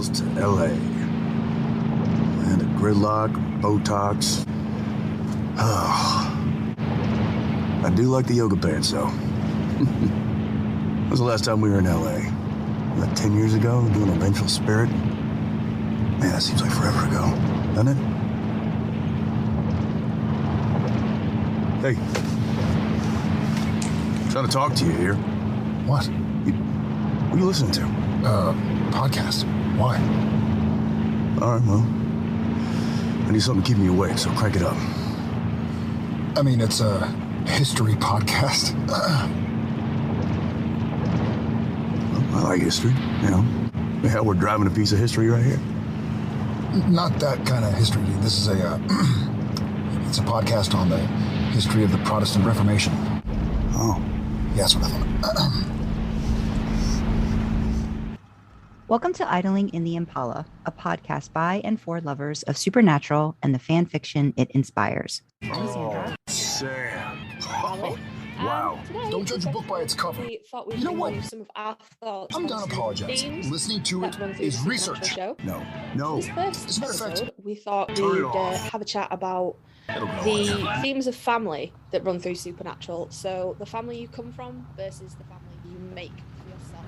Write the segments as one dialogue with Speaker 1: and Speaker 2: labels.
Speaker 1: miles to LA. And a gridlock, Botox. Oh. I do like the yoga pants, though. When was the last time we were in LA? About 10 years ago, doing a vengeful spirit? Man, that seems like forever ago, doesn't it? Hey. Trying to talk to you here.
Speaker 2: What?
Speaker 1: What are you listening to?
Speaker 2: Podcast. Why?
Speaker 1: All right, well. I need something to keep me awake, so crank it up.
Speaker 2: I mean, it's a history podcast.
Speaker 1: I like history, you know. Hell, we're driving a piece of history right here.
Speaker 2: Not that kind of history, dude. This is it's a podcast on the history of the Protestant Reformation.
Speaker 1: Oh.
Speaker 2: Yeah, that's what I thought.
Speaker 3: Welcome to Idling in the Impala, a podcast by and for lovers of supernatural and the fan fiction it inspires. I'm Sandra.
Speaker 1: Sam.
Speaker 4: Oh,
Speaker 1: wow.
Speaker 2: Don't judge a book by its cover.
Speaker 4: We thought we'd
Speaker 2: You know
Speaker 4: bring
Speaker 2: what?
Speaker 4: you some of our thoughts
Speaker 2: I'm
Speaker 4: on
Speaker 2: done
Speaker 4: some
Speaker 2: apologizing.
Speaker 4: themes
Speaker 2: Listening to
Speaker 4: that
Speaker 2: it
Speaker 4: run through
Speaker 2: is
Speaker 4: the
Speaker 2: research.
Speaker 4: Supernatural show.
Speaker 1: No.
Speaker 4: This first
Speaker 2: As a matter of fact,
Speaker 4: episode, we thought
Speaker 1: turn it
Speaker 4: we'd
Speaker 1: off.
Speaker 4: have a chat about
Speaker 1: It'll go
Speaker 4: the
Speaker 1: on.
Speaker 4: themes of family that run through Supernatural. So the family you come from versus the family you make for yourself.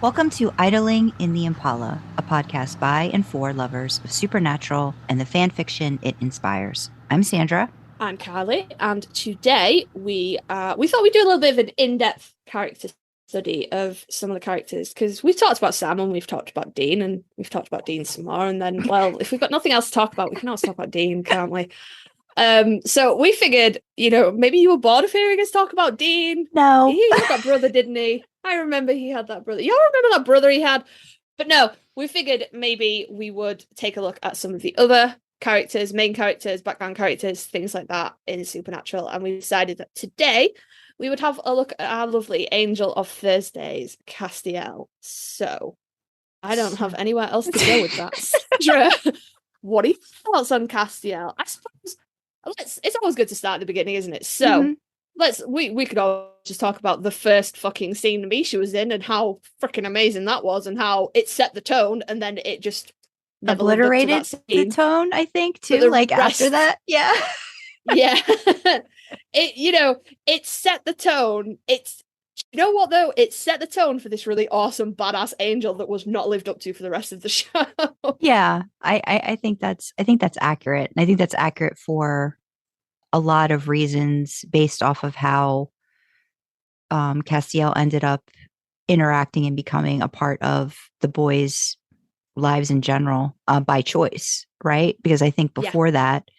Speaker 3: Welcome to Idling in the Impala, a podcast by and for lovers of supernatural and the fan fiction it inspires. I'm Sandra.
Speaker 4: I'm Karlee, and today we thought we'd do a little bit of an in-depth character study of some of the characters, because we've talked about Sam and we've talked about Dean and we've talked about Dean some more, and then, well, if we've got nothing else to talk about, we can always talk about Dean, can't we? So we figured, maybe you were bored of hearing us talk about Dean.
Speaker 3: No.
Speaker 4: He had that brother, didn't he? I remember he had that brother. Y'all remember that brother he had? But no, we figured maybe we would take a look at some of the other characters, main characters, background characters, things like that in Supernatural. And we decided that today we would have a look at our lovely Angel of Thursdays, Castiel. So I don't have anywhere else to go with that. Sandra, what are your thoughts on Castiel? I suppose it's always good to start at the beginning, isn't it? So we could all just talk about the first fucking scene Misha was in and how freaking amazing that was and how it set the tone, and then it just never
Speaker 3: Obliterated the tone, I think, too. Like after that, yeah.
Speaker 4: Yeah. It set the tone. What though? It set the tone for this really awesome badass angel that was not lived up to for the rest of the show.
Speaker 3: Yeah, I think that's accurate. And I think that's accurate for a lot of reasons based off of how Castiel ended up interacting and becoming a part of the boys' lives in general by choice, right? Because I think before that,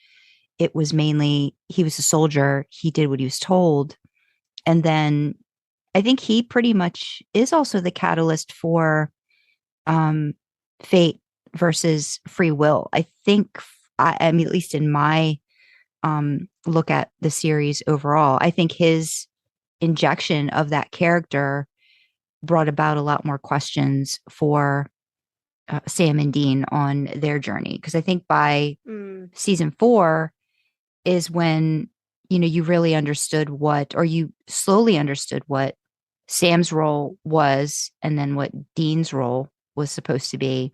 Speaker 3: it was mainly he was a soldier. He did what he was told. And then I think he pretty much is also the catalyst for fate versus free will. I think, I mean, at least in my look at the series overall, I think his injection of that character brought about a lot more questions for Sam and Dean on their journey. Because I think by season 4 is when, you really understood you slowly understood what Sam's role was, and then what Dean's role was supposed to be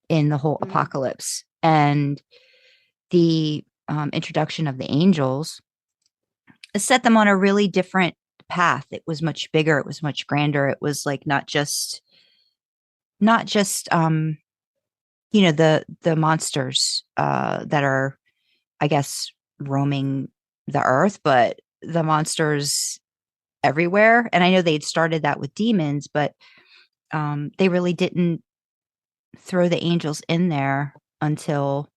Speaker 3: in the whole apocalypse. And the introduction of the angels set them on a really different path. It was much bigger. It was much grander. It was like not just the monsters that are, I guess, roaming the earth, but the monsters everywhere. And I know they'd started that with demons, but they really didn't throw the angels in there until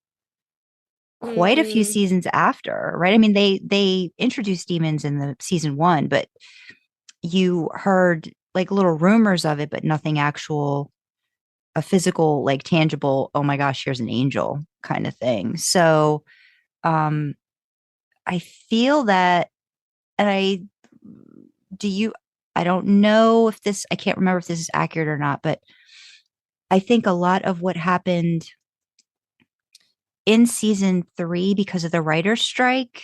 Speaker 3: quite a few seasons after, right? I mean, they introduced demons in the season 1, but you heard like little rumors of it, but nothing actual, a physical, like tangible, oh my gosh, here's an angel kind of thing. So I feel that, and I don't know if this, I can't remember if this is accurate or not, but I think a lot of what happened in season 3 because of the writer's strike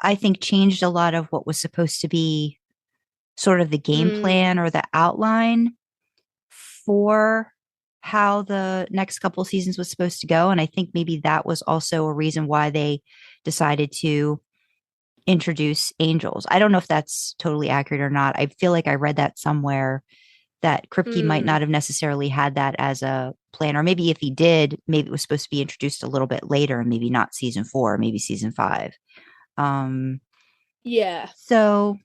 Speaker 3: I think changed a lot of what was supposed to be sort of the game plan or the outline for how the next couple seasons was supposed to go. And I think maybe that was also a reason why they decided to introduce angels. I don't know if that's totally accurate or not. I feel like I read that somewhere that Kripke might not have necessarily had that as a plan, or maybe if he did, maybe it was supposed to be introduced a little bit later, maybe not season 4, maybe season 5.
Speaker 4: Yeah.
Speaker 3: So,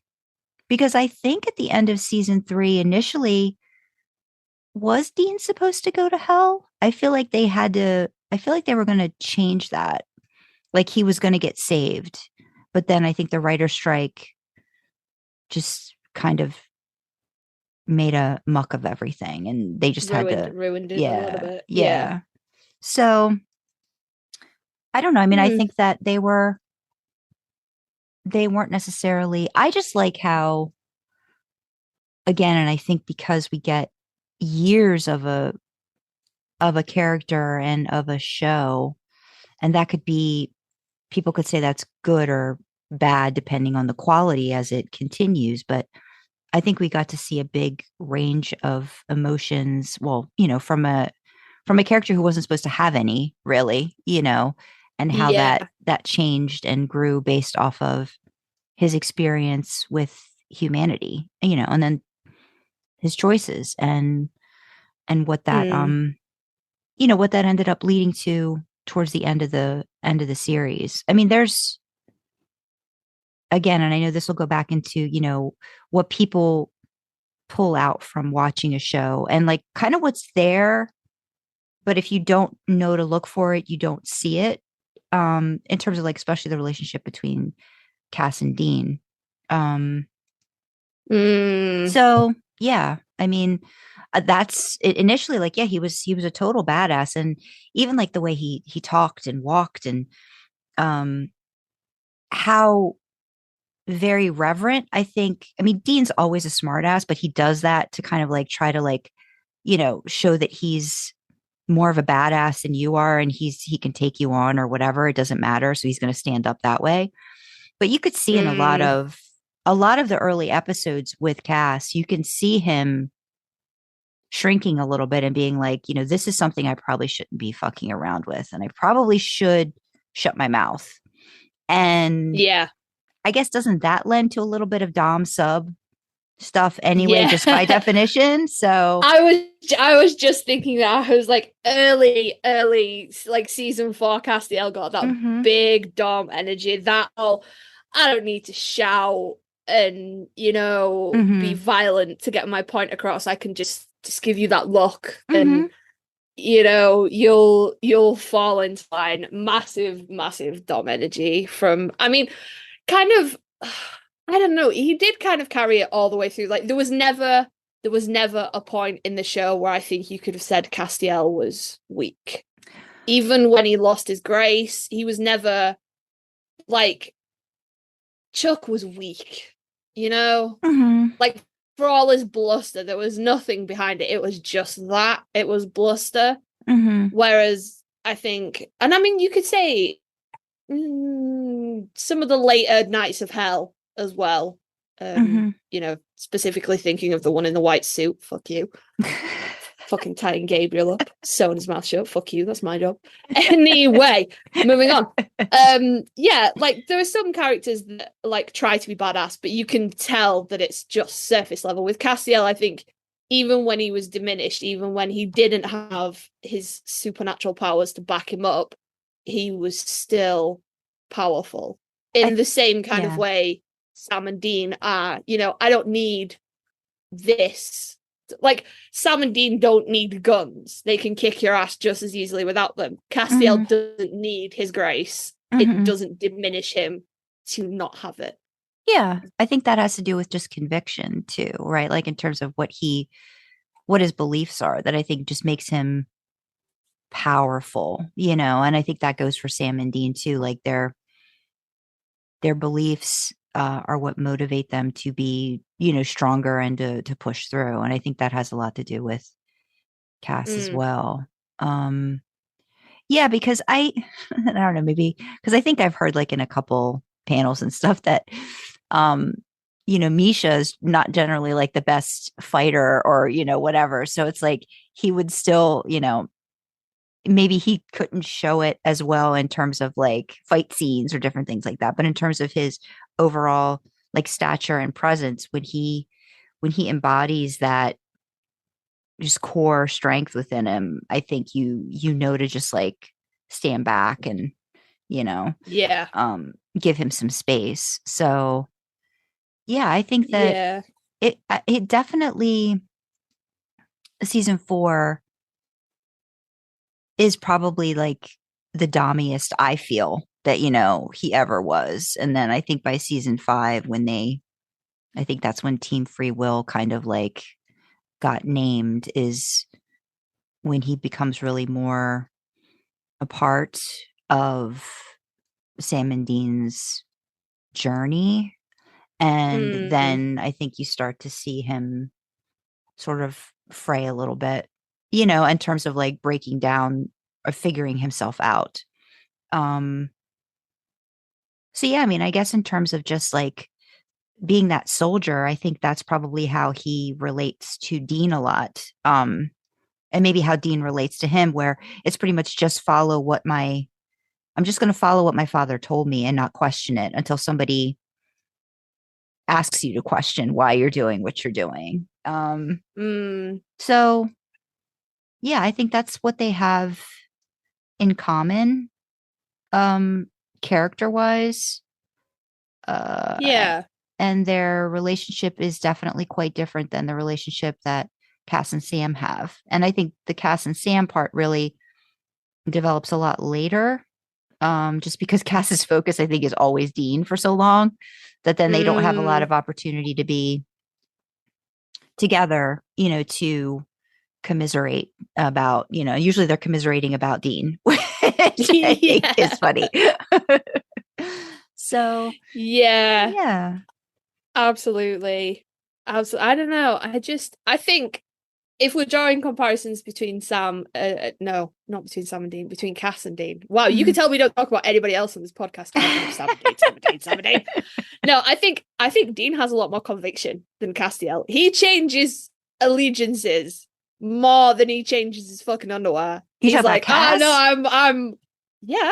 Speaker 3: because I think at the end of season 3, initially, was Dean supposed to go to hell? I feel like they were going to change that. Like he was going to get saved. But then I think the writer's strike just kind of made a muck of everything, and they just
Speaker 4: ruined it a little bit.
Speaker 3: Yeah. So I don't know. I mean, I think that they weren't necessarily, I just like how, again, and I think because we get years of a character and of a show, and that could be, people could say that's good or bad depending on the quality as it continues, but I think we got to see a big range of emotions, well, from a character who wasn't supposed to have any, really, and how that changed and grew based off of his experience with humanity, and then his choices and what that what that ended up leading to towards the end of the series. I mean, there's, again, and I know this will go back into, what people pull out from watching a show and like kind of what's there, but if you don't know to look for it, you don't see it, in terms of like, especially the relationship between Cass and Dean. So yeah, I mean, that's it. Initially, like, yeah, he was a total badass, and even like the way he talked and walked, and how very reverent. I think, I mean, Dean's always a smartass, but he does that to kind of like try to like, show that he's more of a badass than you are, and he can take you on or whatever. It doesn't matter. So he's going to stand up that way. But you could see in a lot of the early episodes with Cass, you can see him shrinking a little bit and being like, this is something I probably shouldn't be fucking around with, and I probably should shut my mouth. And
Speaker 4: yeah,
Speaker 3: I guess doesn't that lend to a little bit of Dom sub stuff anyway, just by definition? So
Speaker 4: I was just thinking that. I was like, early, like season 4, Castiel got that big Dom energy. That I don't need to shout and be violent to get my point across. I can just give you that look, and you'll fall into line. Massive Dom energy from, I mean, kind of, I don't know, he did kind of carry it all the way through. Like there was never a point in the show where I think you could have said Castiel was weak. Even when he lost his grace, he was never like, Chuck was weak, like, for all his bluster, there was nothing behind it. It was just that. It was bluster. Whereas I think, and I mean, you could say some of the later Knights of Hell as well. Specifically thinking of the one in the white suit. Fuck you. Fucking tying Gabriel up, sewing his mouth shut. Fuck you, that's my job. Anyway, moving on. Yeah, like there are some characters that like try to be badass, but you can tell that it's just surface level. With Castiel, I think even when he was diminished, even when he didn't have his supernatural powers to back him up, he was still powerful in the same kind of way Sam and Dean are. I don't need this. Like, Sam and Dean don't need guns. They can kick your ass just as easily without them. Castiel doesn't need his grace. It doesn't diminish him to not have it.
Speaker 3: Yeah, I think that has to do with just conviction too, right? Like in terms of what his beliefs are, that I think just makes him powerful, and I think that goes for Sam and Dean too. Like their beliefs are what motivate them to be, stronger and to push through. And I think that has a lot to do with Cass as well. Yeah, because I don't know, maybe because I think I've heard like in a couple panels and stuff that, Misha is not generally like the best fighter or, whatever. So it's like he would still, maybe he couldn't show it as well in terms of like fight scenes or different things like that. But in terms of his overall like stature and presence, when he embodies that just core strength within him, I think you know to just like stand back and,
Speaker 4: Yeah.
Speaker 3: give him some space. So yeah, I think that it definitely, season 4 is probably like the dommiest I feel that, he ever was. And then I think by season 5, I think that's when Team Free Will kind of like got named, is when he becomes really more a part of Sam and Dean's journey. And then I think you start to see him sort of fray a little bit, in terms of like breaking down or figuring himself out. So yeah, I mean, I guess in terms of just like being that soldier, I think that's probably how he relates to Dean a lot. And maybe how Dean relates to him, where it's pretty much just I'm just going to follow what my father told me and not question it until somebody asks you to question why you're doing what you're doing. So yeah, I think that's what they have in common, character wise.
Speaker 4: Yeah.
Speaker 3: And their relationship is definitely quite different than the relationship that Cass and Sam have. And I think the Cass and Sam part really develops a lot later. Just because Cass's focus, I think, is always Dean for so long that then they don't have a lot of opportunity to be together, to commiserate about, usually they're commiserating about Dean, which I think is funny. So yeah,
Speaker 4: absolutely. I don't know. I think if we're drawing comparisons between no, not between Sam and Dean, between Cass and Dean. Wow, you can tell we don't talk about anybody else on this podcast. Sam and Dean. No, I think Dean has a lot more conviction than Castiel. He changes allegiances more than he changes his fucking underwear. He's like, oh no, I'm yeah.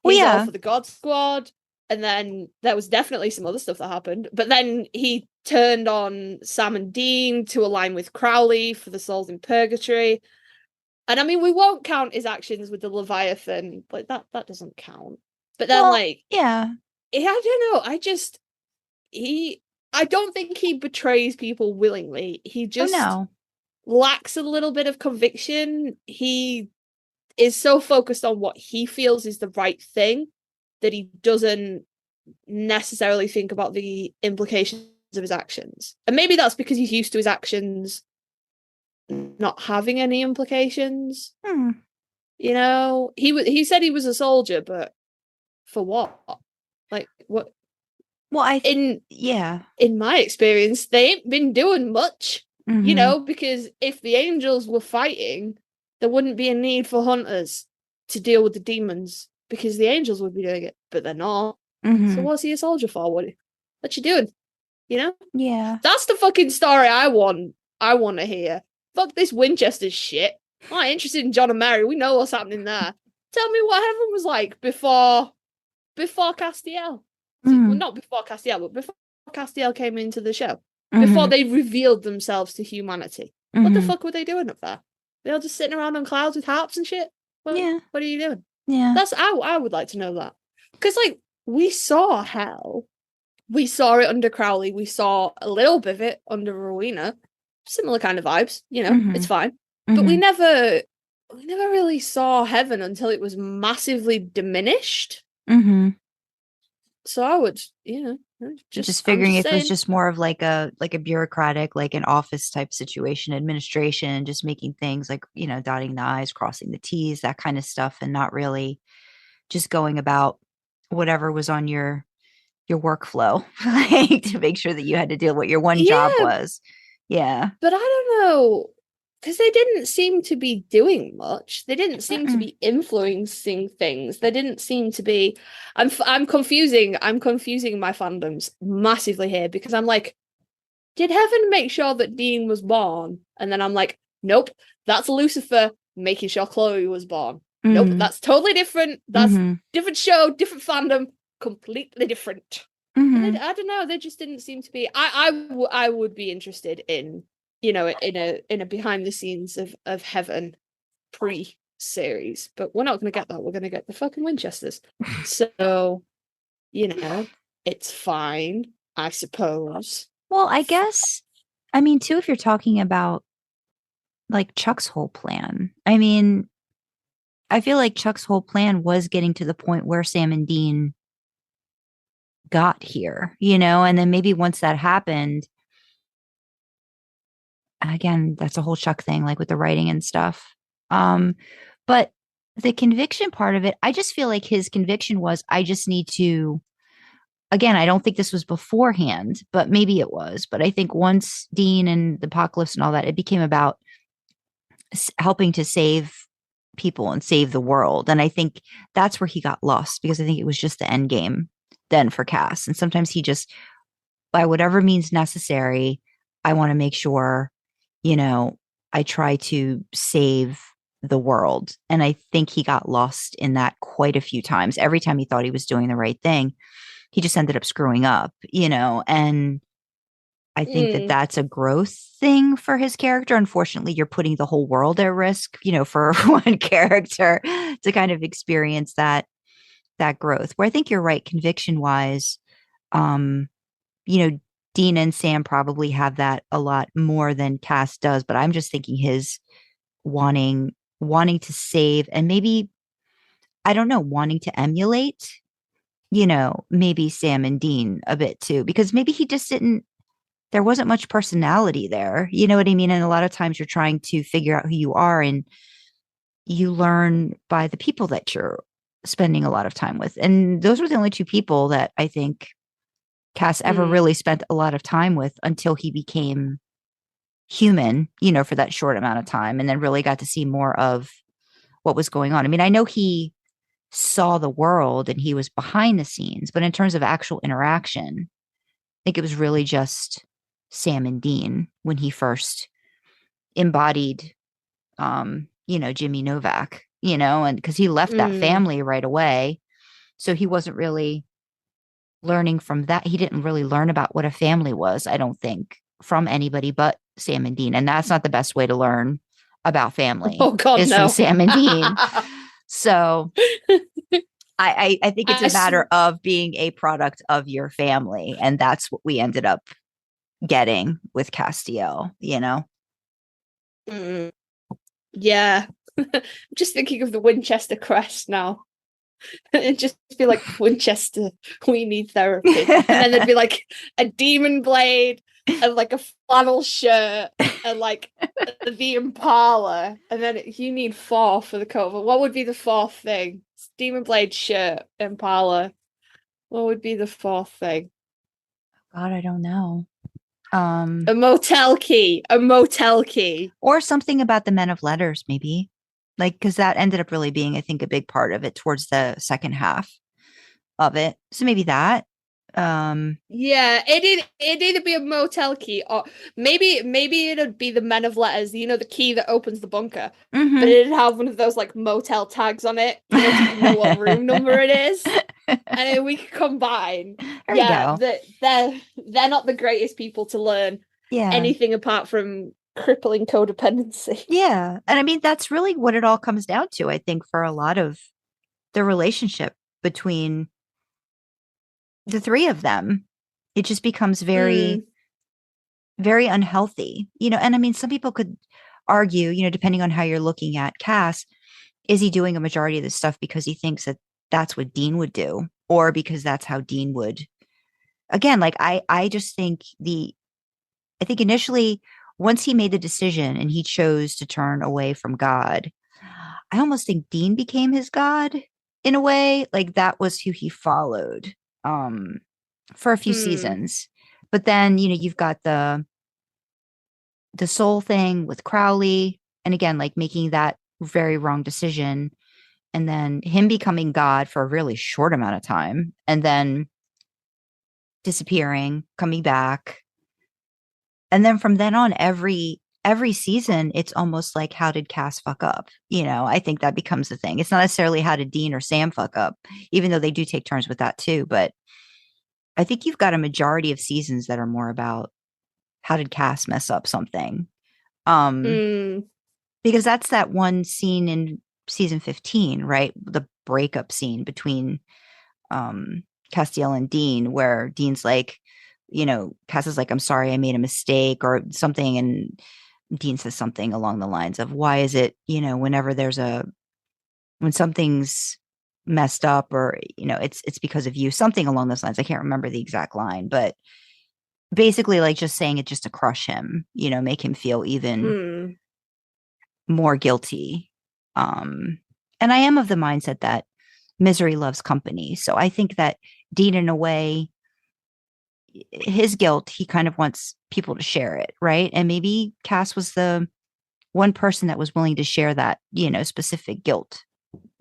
Speaker 4: He's all for the God Squad. And then there was definitely some other stuff that happened. But then he turned on Sam and Dean to align with Crowley for the Souls in Purgatory. And I mean, we won't count his actions with the Leviathan. Like, that doesn't count. But then, I don't know. I don't think he betrays people willingly. He just lacks a little bit of conviction. He is so focused on what he feels is the right thing that he doesn't necessarily think about the implications of his actions. And maybe that's because he's used to his actions not having any implications. He said he was a soldier, but for what? Like, what?
Speaker 3: Well, in
Speaker 4: my experience, they ain't been doing much, because if the angels were fighting, there wouldn't be a need for hunters to deal with the demons, because the angels would be doing it, but they're not. So what's he a soldier for? What you doing?
Speaker 3: Yeah.
Speaker 4: That's the fucking story I want to hear. Fuck this Winchester shit. I'm not interested in John and Mary. We know what's happening there. Tell me what heaven was like before Castiel. Well, not before Castiel, but before Castiel came into the show. Before they revealed themselves to humanity. What the fuck were they doing up there? They all just sitting around on clouds with harps and shit? What are you doing?
Speaker 3: Yeah.
Speaker 4: That's I would like to know that. Because, like, we saw hell. We saw it under Crowley. We saw a little bit of it under Rowena. Similar kind of vibes, it's fine. But we never really saw heaven until it was massively diminished. So I would,
Speaker 3: just figuring if it was just more of like a bureaucratic, like an office type situation, administration, just making things like, dotting the I's, crossing the T's, that kind of stuff, and not really just going about whatever was on your workflow, like to make sure that you had to deal with what your one job was. Yeah.
Speaker 4: But I don't know. because they didn't seem to be doing much. They didn't seem to be influencing things. They didn't seem to be. I'm confusing my fandoms massively here, because I'm like, did heaven make sure that Dean was born? And then I'm like, nope, that's Lucifer making sure Chloe was born. Nope, that's totally different. That's different show, different fandom, completely different. And I don't know, they just didn't seem to be. I would be interested in, in a behind the scenes of heaven pre-series, but we're not going to get that. We're going to get the fucking Winchesters. So, it's fine, I suppose.
Speaker 3: Well, I guess, I mean, too, if you're talking about like Chuck's whole plan, I mean, I feel like Chuck's whole plan was getting to the point where Sam and Dean got here, and then maybe once that happened, again, that's a whole Chuck thing, like with the writing and stuff. But the conviction part of it, I just feel like his conviction was, I just need to, again, I don't think this was beforehand, but maybe it was. But I think once Dean and the apocalypse and all that, it became about helping to save people and save the world. And I think that's where he got lost, because I think it was just the end game then for Cass. And sometimes he just, by whatever means necessary, I want to make sure, I try to save the world. And I think he got lost in that quite a few times. Every time he thought he was doing the right thing, he just ended up screwing up, and I think that that's a growth thing for his character. Unfortunately, you're putting the whole world at risk, for one character to kind of experience that growth. Where I think you're right, conviction wise, Dean and Sam probably have that a lot more than Cass does, but I'm just thinking his wanting to save, and maybe, I don't know, wanting to emulate, maybe Sam and Dean a bit too, because maybe he just didn't, there wasn't much personality there. You know what I mean? And a lot of times you're trying to figure out who you are, and you learn by the people that you're spending a lot of time with. And those were the only two people that I think Cass ever really spent a lot of time with until he became human, for that short amount of time, and then really got to see more of what was going on. I mean, I know he saw the world and he was behind the scenes, but in terms of actual interaction, I think it was really just Sam and Dean when he first embodied, Jimmy Novak, and because he left that family right away. So he wasn't really learning from that. He didn't really learn about what a family was, I don't think, from anybody but Sam and Dean. And that's not the best way to learn about family.
Speaker 4: Oh God,
Speaker 3: is
Speaker 4: no.
Speaker 3: from Sam and Dean. So I think it's a matter of being a product of your family. And that's what we ended up getting with Castiel,
Speaker 4: Yeah. I'm just thinking of the Winchester crest now. It'd just be like, Winchester, we need therapy. And then there'd be like a demon blade and like a flannel shirt and like the Impala. And then you need 4 for the cover. What would be the 4th thing? Demon blade, shirt, Impala. What would be the 4th thing?
Speaker 3: God, I don't know.
Speaker 4: A motel key.
Speaker 3: Or something about the Men of Letters, maybe. Like, because that ended up really being, I think, a big part of it towards the second half of it. So maybe that.
Speaker 4: Yeah, it'd either be a motel key, or maybe it'd be the Men of Letters, the key that opens the bunker. But it'd have one of those like motel tags on it, so you know what room number it is. And then we could combine. They're not the greatest people to learn anything apart from crippling codependency.
Speaker 3: Yeah. And I mean, that's really what it all comes down to, I think, for a lot of the relationship between the three of them. It just becomes very, very unhealthy, and I mean, some people could argue, depending on how you're looking at Cass, is he doing a majority of this stuff because he thinks that that's what Dean would do, or because that's how Dean would, again, like, I just think I think initially, once he made the decision and he chose to turn away from God, I almost think Dean became his God in a way. Like, that was who he followed for a few seasons. But then, you've got the the soul thing with Crowley, and again, like making that very wrong decision, and then him becoming God for a really short amount of time, and then disappearing, coming back. And then from then on, every season, it's almost like, how did Cass fuck up? I think that becomes the thing. It's not necessarily how did Dean or Sam fuck up, even though they do take turns with that too. But I think you've got a majority of seasons that are more about how did Cass mess up something. Because that's that one scene in season 15, right? The breakup scene between Castiel and Dean, where Dean's like, Cass is like, I'm sorry, I made a mistake or something. And Dean says something along the lines of, why is it, whenever when something's messed up or, it's because of you, something along those lines. I can't remember the exact line, but basically like just saying it just to crush him, make him feel even more guilty. And I am of the mindset that misery loves company. So I think that Dean, in a way, his guilt, he kind of wants people to share it, right? And maybe Cass was the one person that was willing to share that, specific guilt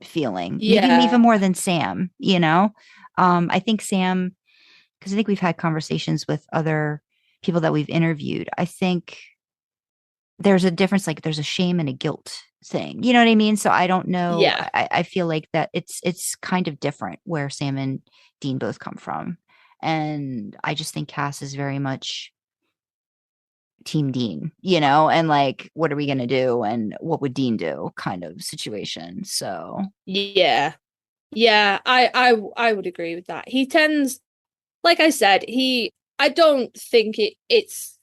Speaker 3: feeling. Maybe even more than Sam, I think Sam, because I think we've had conversations with other people that we've interviewed. I think there's a difference, like there's a shame and a guilt thing. You know what I mean? So I don't know.
Speaker 4: Yeah.
Speaker 3: I feel like that it's kind of different where Sam and Dean both come from. And I just think Cass is very much Team Dean, and like, what are we going to do? And what would Dean do kind of situation. So
Speaker 4: yeah. I would agree with that. He tends, like I said, I don't think it's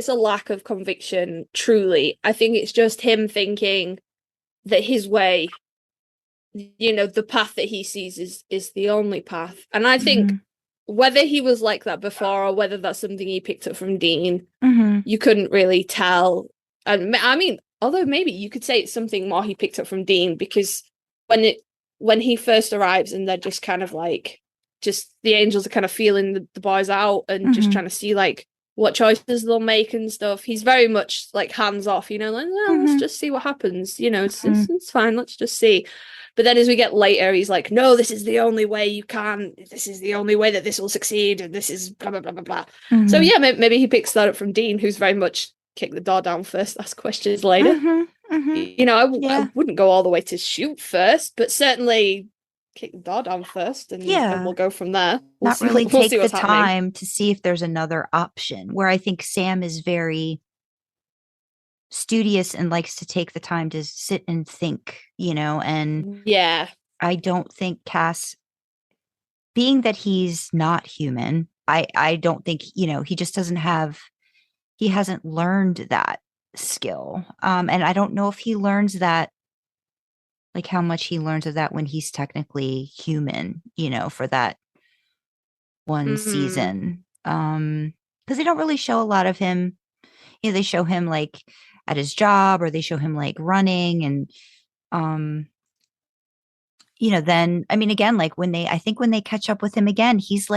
Speaker 4: a lack of conviction, truly. I think it's just him thinking that his way, the path that he sees is the only path. And I think whether he was like that before or whether that's something he picked up from Dean, you couldn't really tell. And I mean, although maybe you could say it's something more he picked up from Dean, because when he first arrives and they're just kind of like, just the angels are kind of feeling the boys out and just trying to see like what choices they'll make and stuff. He's very much like hands off, like, let's just see what happens. It's fine. Let's just see. But then as we get later, he's like, no, this is the only way you can. This is the only way that this will succeed. And this is blah, blah, blah, blah, blah. So yeah, maybe he picks that up from Dean, who's very much kick the door down first, ask questions later. I wouldn't go all the way to shoot first, but certainly kick the door down first and we'll go from there.
Speaker 3: Not really take the time to see if there's another option, where I think Sam is very studious and likes to take the time to sit and think, and I don't think Cass, being that he's not human, I don't think, he just he hasn't learned that skill. And I don't know if he learns that, like how much he learns of that when he's technically human, for that one season. Because they don't really show a lot of him. They show him like at his job, or they show him like running, and then I mean, again, like when they catch up with him again, he's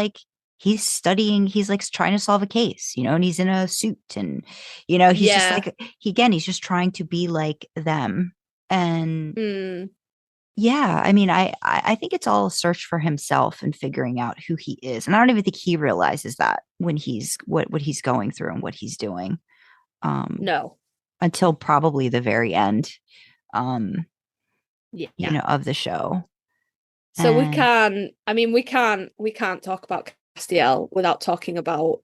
Speaker 3: studying, he's like trying to solve a case, and he's in a suit, and he's just like, he's just trying to be like them. And I mean, I think it's all a search for himself and figuring out who he is. And I don't even think he realizes that when he's what he's going through and what he's doing.
Speaker 4: No. Until
Speaker 3: probably the very end, of the show.
Speaker 4: So we can't talk about Castiel without talking about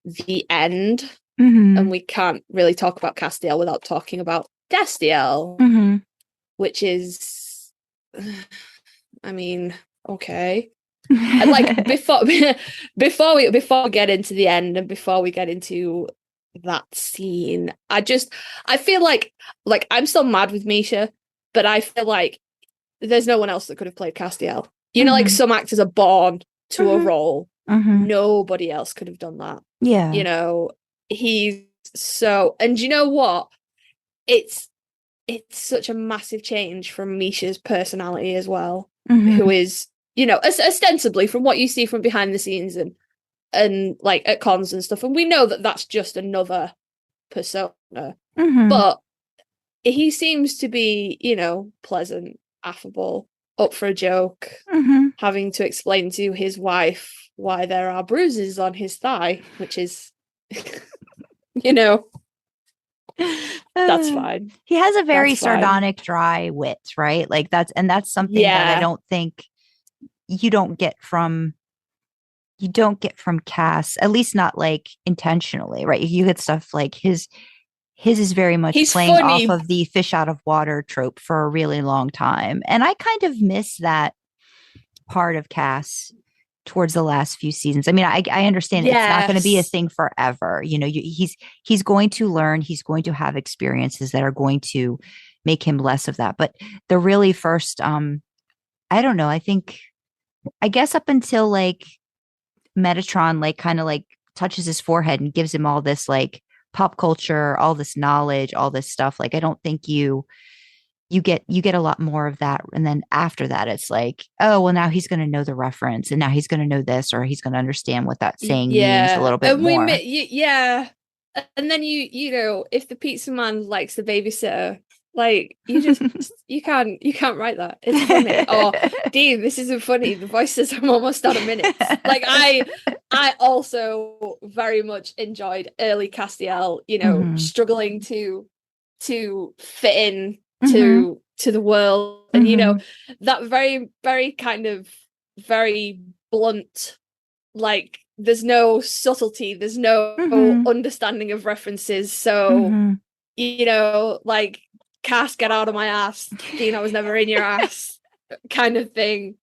Speaker 4: the end. And we can't really talk about Castiel without talking about Destiel, which is, I mean, okay. Like before we get into the end and before we get into that scene, I feel like I'm still mad with Misha, but I feel like there's no one else that could have played Castiel. Like some actors are born to a role. Nobody else could have done that.
Speaker 3: Yeah.
Speaker 4: He's so, and you know what? It's such a massive change from Misha's personality as well, who is, ostensibly from what you see from behind the scenes and like at cons and stuff. And we know that that's just another persona.
Speaker 3: Mhm.
Speaker 4: But he seems to be, pleasant, affable, up for a joke,
Speaker 3: Mhm.
Speaker 4: having to explain to his wife why there are bruises on his thigh, which is, that's fine.
Speaker 3: He has a very
Speaker 4: That's fine.
Speaker 3: sardonic, dry wit, right? Like that's something that I don't think you don't get from Cass, at least not like intentionally, right? You get stuff like his is very much
Speaker 4: He's
Speaker 3: playing
Speaker 4: funny.
Speaker 3: off of the fish out of water trope for a really long time. And I kind of miss that part of Cass towards the last few seasons. I mean, I understand it's not going to be a thing forever. He's going to learn, he's going to have experiences that are going to make him less of that. But the really first, I don't know, I guess up until like Metatron, like kind of like touches his forehead and gives him all this like pop culture, all this knowledge, all this stuff. Like, I don't think you get a lot more of that. And then after that, it's like, oh, well, now he's going to know the reference and now he's going to know this, or he's going to understand what that saying means a little bit
Speaker 4: and
Speaker 3: more.
Speaker 4: And then if the pizza man likes the babysitter, like you can't write that. It's funny. Or Dean, this isn't funny. The voice says I'm almost out of minutes. Like I also very much enjoyed early Castiel, struggling to fit in to the world, and that very, very kind of very blunt, like there's no subtlety, there's no understanding of references. So like, Cass, get out of my ass. Dean, I was never in your ass kind of thing.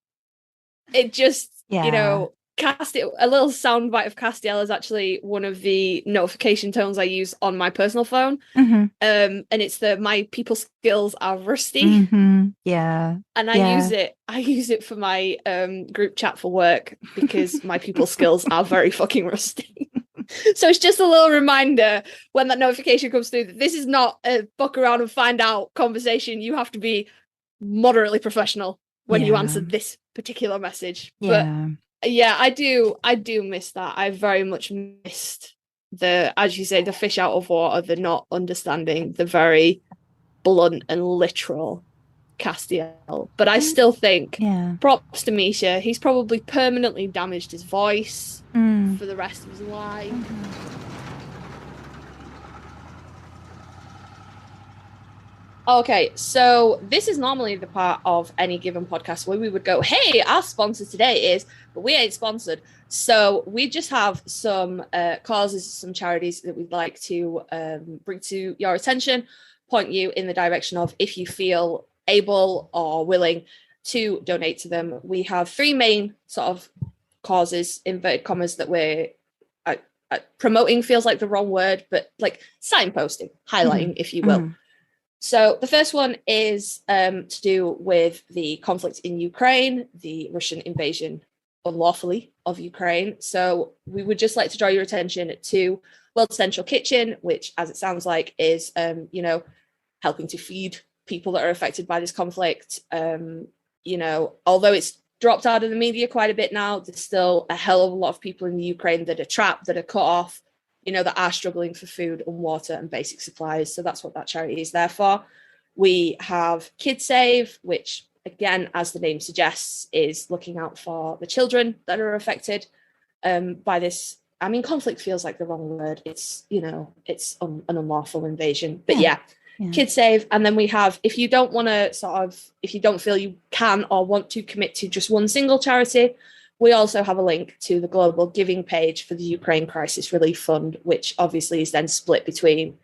Speaker 4: It just, Castiel, a little soundbite of Castiel is actually one of the notification tones I use on my personal phone. And it's my people skills are rusty.
Speaker 3: Yeah.
Speaker 4: And I use it for my group chat for work because my people skills are very fucking rusty. So it's just a little reminder when that notification comes through that this is not a fuck around and find out conversation. You have to be moderately professional when you answer this particular message. But yeah, I do miss that. I very much missed as you say, the fish out of water, the not understanding, the very blunt and literal Castiel. But I still think props to Misha. He's probably permanently damaged his voice for the rest of his life. Okay, so this is normally the part of any given podcast where we would go, hey, our sponsor today is, but we ain't sponsored. So we just have some causes, some charities that we'd like to bring to your attention, point you in the direction of if you feel able or willing to donate to them. We have three main sort of causes, inverted commas, that we're promoting feels like the wrong word, but like signposting, highlighting, if you will. So the first one is to do with the conflict in Ukraine, the Russian invasion unlawfully of Ukraine. So we would just like to draw your attention to World Central Kitchen, which, as it sounds like, is helping to feed people that are affected by this conflict. Although it's dropped out of the media quite a bit now, there's still a hell of a lot of people in the Ukraine that are trapped, that are cut off, that are struggling for food and water and basic supplies. So that's what that charity is there for. We have KidSave, which, again, as the name suggests, is looking out for the children that are affected by this. I mean, conflict feels like the wrong word. It's, it's an unlawful invasion. But yeah. KidSave. And then we have, if you don't feel you can or want to commit to just one single charity, we also have a link to the global giving page for the Ukraine Crisis Relief Fund, which obviously is then split between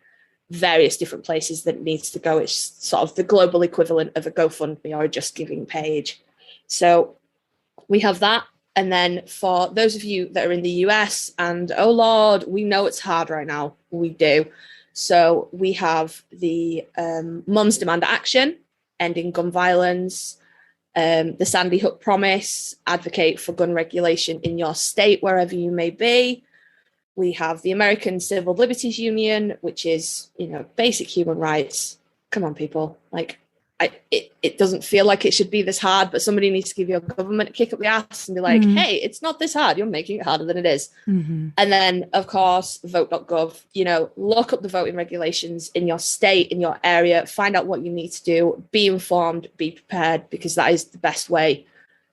Speaker 4: various different places that it needs to go. It's sort of the global equivalent of a GoFundMe or a Just Giving page. So we have that. And then for those of you that are in the US, and oh Lord, we know it's hard right now. We do. So we have the Mums Demand Action, Ending Gun Violence, the Sandy Hook Promise, advocate for gun regulation in your state, wherever you may be. We have the American Civil Liberties Union, which is, basic human rights. Come on, people. Like, it doesn't feel like it should be this hard, but somebody needs to give your government a kick up the ass and be like, hey, it's not this hard. You're making it harder than it is. And then, of course, Vote.Gov, look up the voting regulations in your state, in your area, find out what you need to do, be informed, be prepared, because that is the best way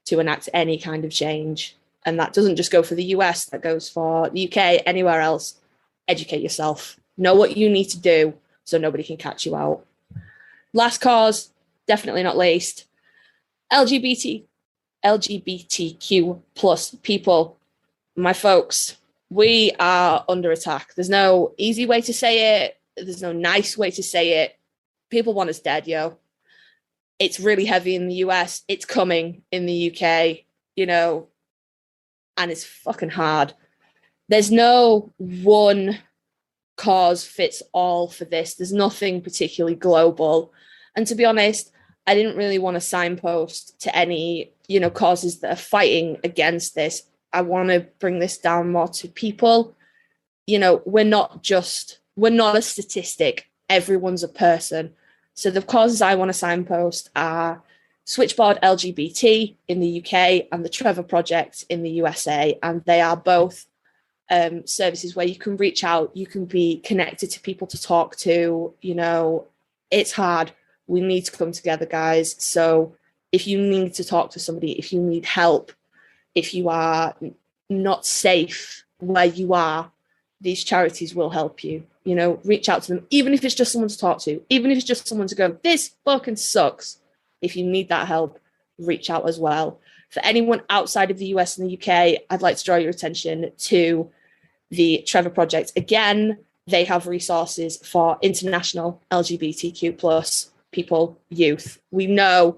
Speaker 4: to enact any kind of change. And that doesn't just go for the US, that goes for the UK, anywhere else. Educate yourself. Know what you need to do so nobody can catch you out. Last cause, definitely not least, LGBTQ plus people. My folks, we are under attack. There's no easy way to say it. There's no nice way to say it. People want us dead, yo. It's really heavy in the US. It's coming in the UK, and it's fucking hard. There's no one cause fits all for this. There's nothing particularly global. And to be honest, I didn't really want to signpost to any, causes that are fighting against this. I want to bring this down more to people. We're not a statistic. Everyone's a person. So the causes I want to signpost are Switchboard LGBT in the UK and the Trevor Project in the USA. And they are both services where you can reach out, you can be connected to people to talk to. It's hard. We need to come together, guys. So if you need to talk to somebody, if you need help, if you are not safe where you are, these charities will help you. Reach out to them, even if it's just someone to talk to, even if it's just someone to go, this fucking sucks. If you need that help, reach out as well. For anyone outside of the US and the UK, I'd like to draw your attention to the Trevor Project. Again, they have resources for international LGBTQ plus people, youth. We know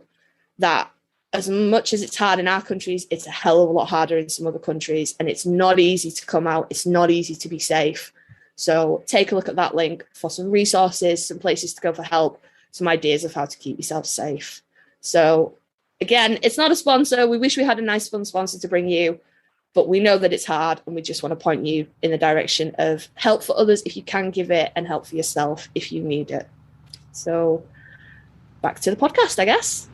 Speaker 4: that as much as it's hard in our countries, it's a hell of a lot harder in some other countries, and it's not easy to come out. It's not easy to be safe. So take a look at that link for some resources, some places to go for help, some ideas of how to keep yourself safe. So again, it's not a sponsor. We wish we had a nice, fun sponsor to bring you, but we know that it's hard, and we just want to point you in the direction of help for others if you can give it, and help for yourself if you need it. So back to the podcast, I guess.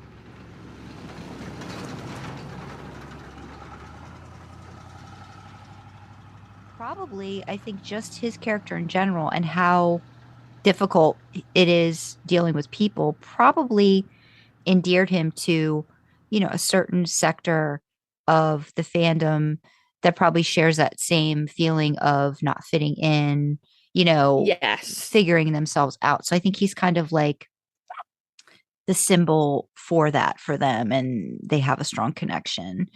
Speaker 3: Probably, I think just his character in general and how difficult it is dealing with people probably endeared him to, a certain sector of the fandom that probably shares that same feeling of not fitting in,
Speaker 4: yes,
Speaker 3: figuring themselves out. So I think he's kind of like the symbol for that for them, and they have a strong connection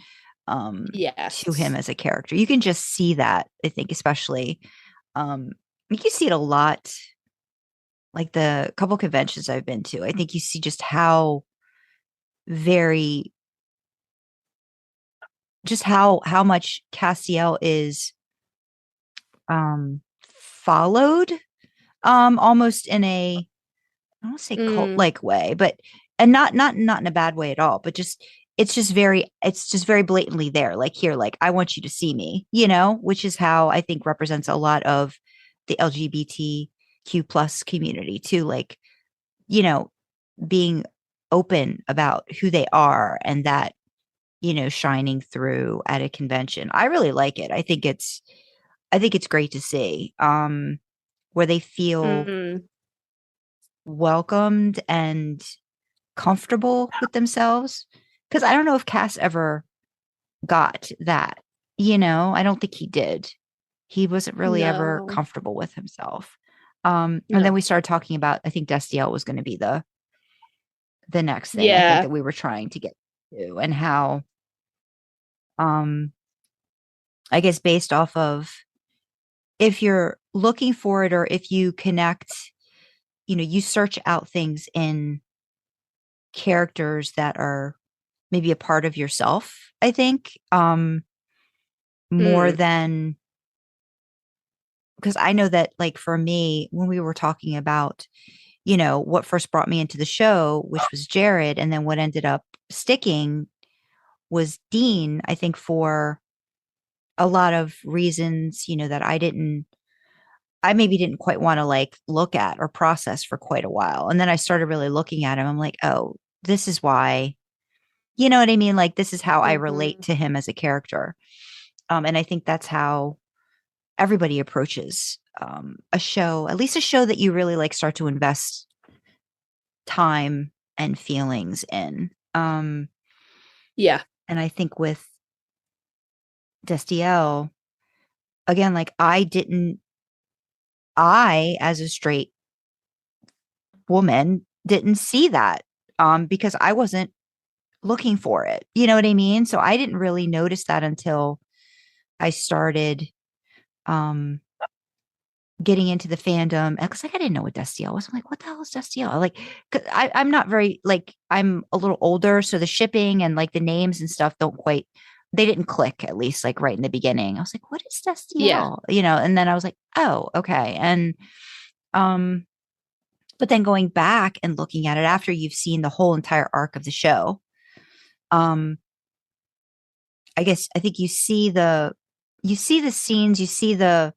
Speaker 3: to him as a character. You can just see that, I think, especially you can see it a lot, like the couple conventions I've been to. I think you see just how much Castiel is followed almost in a, I don't want to say cult like way, but and not in a bad way at all, but just it's just very blatantly there. Like, here, like, I want you to see me, which is how I think represents a lot of the LGBTQ plus community too. Like, being open about who they are, and that, shining through at a convention. I really like it. I think it's great to see where they feel welcomed and comfortable with themselves. Because I don't know if Cass ever got that, I don't think he did. He wasn't really ever comfortable with himself. And then we started talking about, I think Destiel was going to be the next thing I think that we were trying to get to, and how, I guess based off of, if you're looking for it, or if you connect, you search out things in characters that are maybe a part of yourself, I think, more than, because I know that, like, for me, when we were talking about, what first brought me into the show, which was Jared, and then what ended up sticking was Dean, I think, for a lot of reasons, that I didn't I maybe didn't quite want to like look at or process for quite a while. And then I started really looking at him. I'm like, oh, this is why, you know what I mean? Like, this is how I relate to him as a character. And I think that's how everybody approaches a show, at least a show that you really like start to invest time and feelings in.
Speaker 4: Yeah.
Speaker 3: And I think with Destiel, again, like I, as a straight woman, didn't see that because I wasn't looking for it. You know what I mean? So I didn't really notice that until I started getting into the fandom. Because like I didn't know what Destiel was. I'm like, what the hell is Destiel? Like, I'm not very like I'm a little older, so the shipping and like the names and stuff they didn't click, at least like right in the beginning. I was like, what is Destiel?
Speaker 4: Yeah.
Speaker 3: You know, and then I was like, oh, okay. And but then going back and looking at it after you've seen the whole entire arc of the show, I think you see the scenes, you see the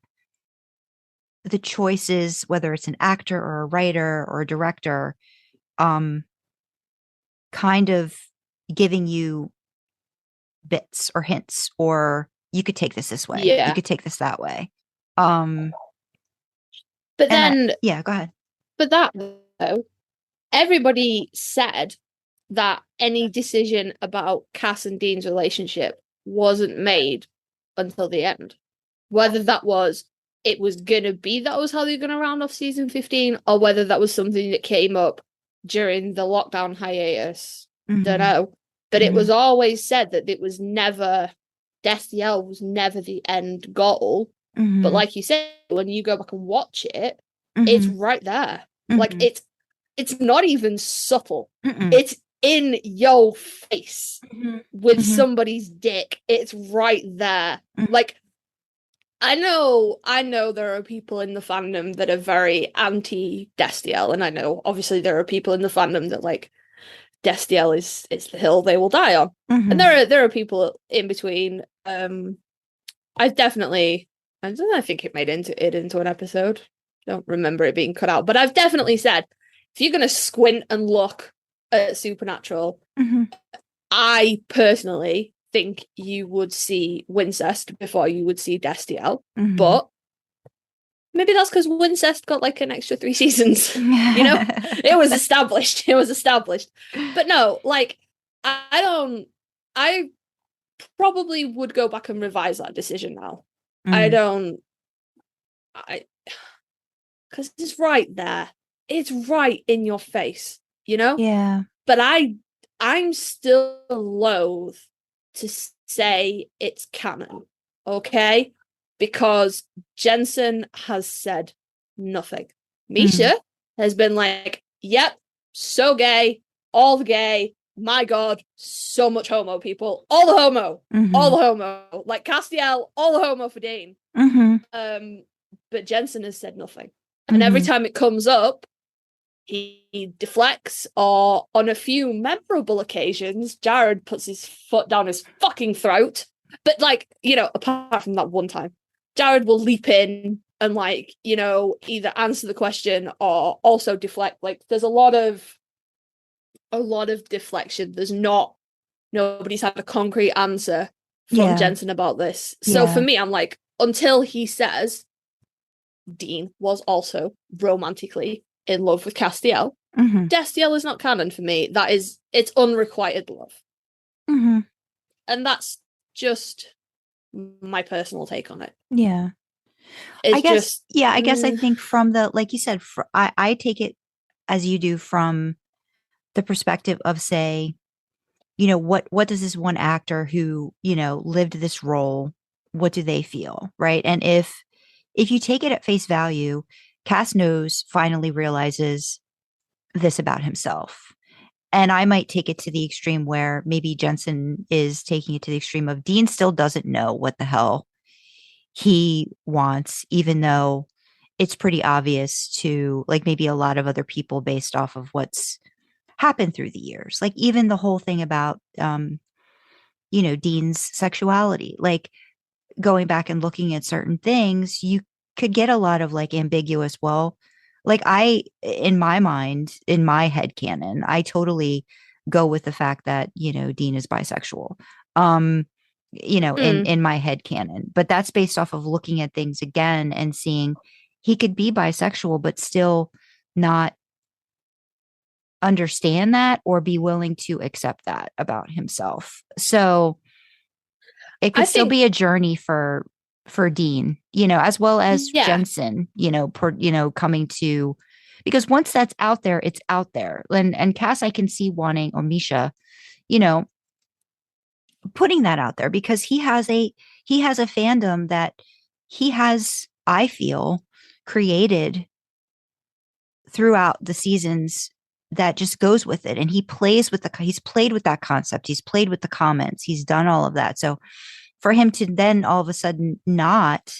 Speaker 3: choices, whether it's an actor or a writer or a director, kind of giving you bits or hints, or you could take this way, you could take this that way.
Speaker 4: But then,
Speaker 3: go ahead.
Speaker 4: But that though, everybody said that any decision about Cass and Dean's relationship wasn't made until the end. Whether that was it was gonna be that was how they were gonna round off season 15, or whether that was something that came up during the lockdown hiatus. Don't know. But it was always said that it was never Destiel was never the end goal. But like you said, when you go back and watch it, it's right there. Like it's not even subtle. It's in your face with somebody's dick. It's right there. Like I know there are people in the fandom that are very anti Destiel, and I know obviously there are people in the fandom that like Destiel is the hill they will die on. And there are people in between. I think it made it into an episode. Don't remember it being cut out, but I've definitely said if you're gonna squint and look at Supernatural, I personally think you would see Wincest before you would see Destiel. But maybe that's because Wincest got like an extra 3 seasons. You know, it was established. But no, like I probably would go back and revise that decision now. Because it's right there. It's right in your face, you know?
Speaker 3: Yeah.
Speaker 4: But I'm still loath to say it's canon, okay? Because Jensen has said nothing. Misha has been like, yep, so gay, all the gay, my God, so much homo, people. All the homo. Like Castiel, all the homo for Dean. But Jensen has said nothing. And every time it comes up, he deflects, or on a few memorable occasions, Jared puts his foot down his fucking throat. But like, you know, apart from that one time, Jared will leap in and like, you know, either answer the question or also deflect. Like there's a lot of deflection. Nobody's had a concrete answer from Jensen about this. So for me, I'm like, until he says Dean was also romantically in love with Castiel, Destiel is not canon for me. It's unrequited love. And that's just my personal take on it.
Speaker 3: Yeah. I guess I think from the, like you said, I take it as you do from the perspective of, say, you know, what does this one actor who, you know, lived this role, what do they feel? Right. And if you take it at face value, Cass knows, finally realizes this about himself. And I might take it to the extreme where maybe Jensen is taking it to the extreme of Dean still doesn't know what the hell he wants, even though it's pretty obvious to like maybe a lot of other people based off of what's happened through the years. Like even the whole thing about, Dean's sexuality, like going back and looking at certain things, you could get a lot of like ambiguous. Well, like I, in my mind, in my head canon, I totally go with the fact that, Dean is bisexual. Um, in my head canon, but that's based off of looking at things again and seeing he could be bisexual, but still not understand that or be willing to accept that about himself. So it could still be a journey for Dean, as well as Jensen, coming to, because once that's out there, it's out there. And Cass, I can see wanting, or Misha, putting that out there, because he has a fandom that he has, I feel, created throughout the seasons that just goes with it. And he's played with that concept. He's played with the comments. He's done all of that. So for him to then all of a sudden not,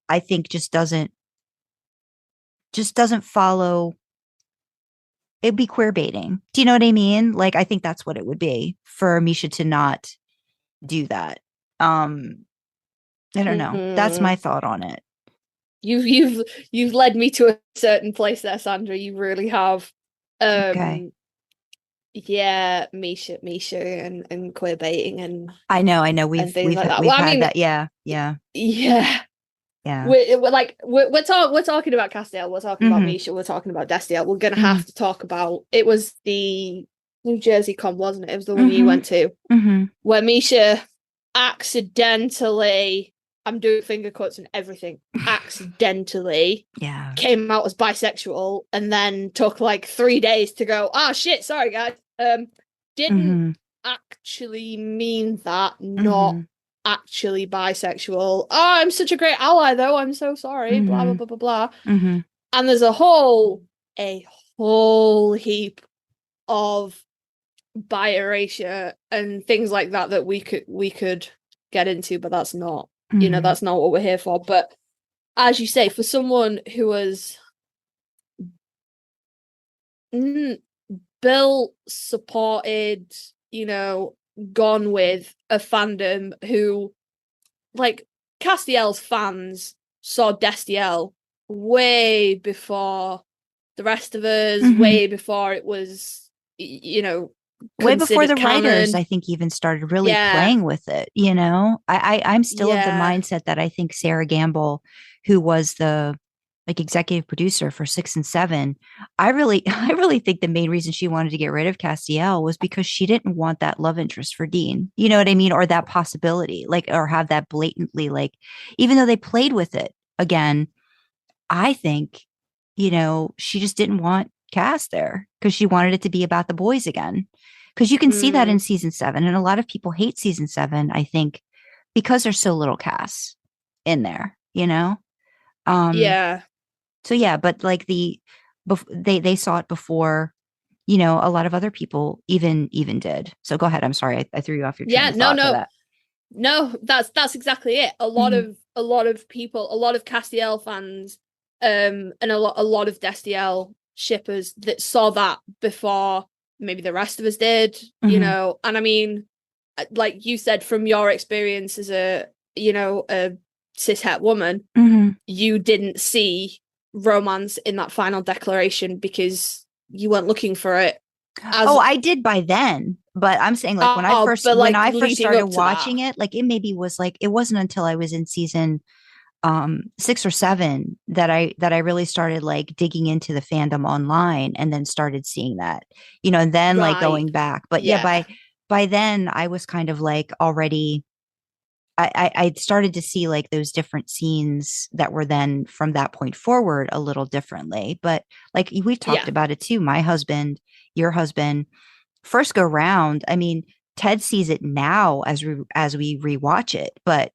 Speaker 3: I think just doesn't follow. It'd be queer baiting. Do you know what I mean? Like, I think that's what it would be for Misha to not do that. I don't know. That's my thought on it.
Speaker 4: You've led me to a certain place there, Sandra. You really have.
Speaker 3: Okay.
Speaker 4: Yeah, Misha and queer baiting, and
Speaker 3: I know we've
Speaker 4: like that.
Speaker 3: had that. Yeah.
Speaker 4: We're talking about Castiel, we're talking about Misha, we're talking about Destiel. We're gonna have to talk about, it was the New Jersey con, wasn't it? It was the one you went to, where Misha accidentally, I'm doing finger quotes and everything, accidentally came out as bisexual, and then took like 3 days to go, shit, sorry guys, didn't actually mean that, not actually bisexual. I'm such a great ally though, I'm so sorry, blah blah blah blah blah. And there's a whole heap of bi erasure and things like that we could get into, but that's not that's not what we're here for. But as you say, for someone who was built, supported, gone with a fandom who, like, Castiel's fans saw Destiel way before the rest of us, way before it was,
Speaker 3: way before the writers, I think, even started really playing with it. I'm still of the mindset that I think Sarah Gamble, who was the executive producer for 6 and 7, I really think the main reason she wanted to get rid of Castiel was because she didn't want that love interest for Dean. You know what I mean? Or that possibility, or have that blatantly, even though they played with it again, I think, she just didn't want Cass there because she wanted it to be about the boys again. Because you can see that in season 7, and a lot of people hate season 7, I think, because there's so little Cass in there, So yeah, but they saw it before, a lot of other people even did. So go ahead. I'm sorry, I threw you off your train of thought.
Speaker 4: No, that's exactly it. A lot of people, a lot of Castiel fans, and a lot of Destiel shippers that saw that before maybe the rest of us did, and I mean, like you said, from your experience as a cishet woman, you didn't see romance in that final declaration because you weren't looking for it.
Speaker 3: I did by then, but I'm saying, when I first started watching it, it maybe was it wasn't until I was in season 6 or 7 that I really started like digging into the fandom online, and then started seeing that, and then like going back. But by then I was kind of like already, I started to see like those different scenes that were then from that point forward a little differently. But like we've talked about it too. My husband, your husband, first go round. I mean, Ted sees it now as we rewatch it, but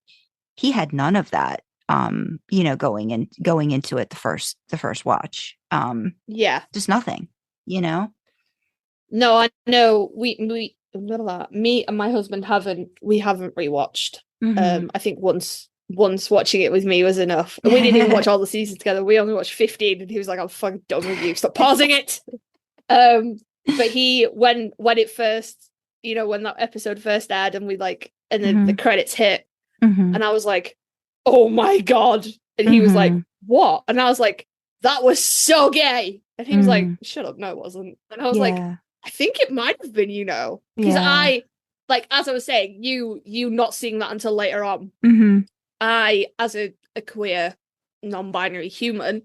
Speaker 3: he had none of that. Going into it the first watch. Just nothing. No,
Speaker 4: I know me and my husband haven't rewatched. I think once watching it with me was enough. And we didn't even watch all the seasons together. We only watched 15, and he was like, "I'm fucking done with you. Stop pausing it." But he, when it first, when that episode first aired, and we and then the credits hit, and I was like, "Oh my god, And he was like,
Speaker 3: Mhm.
Speaker 4: what? And I was like, that was so gay. And he was like,
Speaker 3: Mhm.
Speaker 4: shut up, no, it wasn't. And I was like,
Speaker 3: Yeah.
Speaker 4: I think it might have been, because
Speaker 3: Yeah.
Speaker 4: like, as I was saying, you not seeing that until later on.
Speaker 3: Mhm.
Speaker 4: I, as a queer, non-binary human,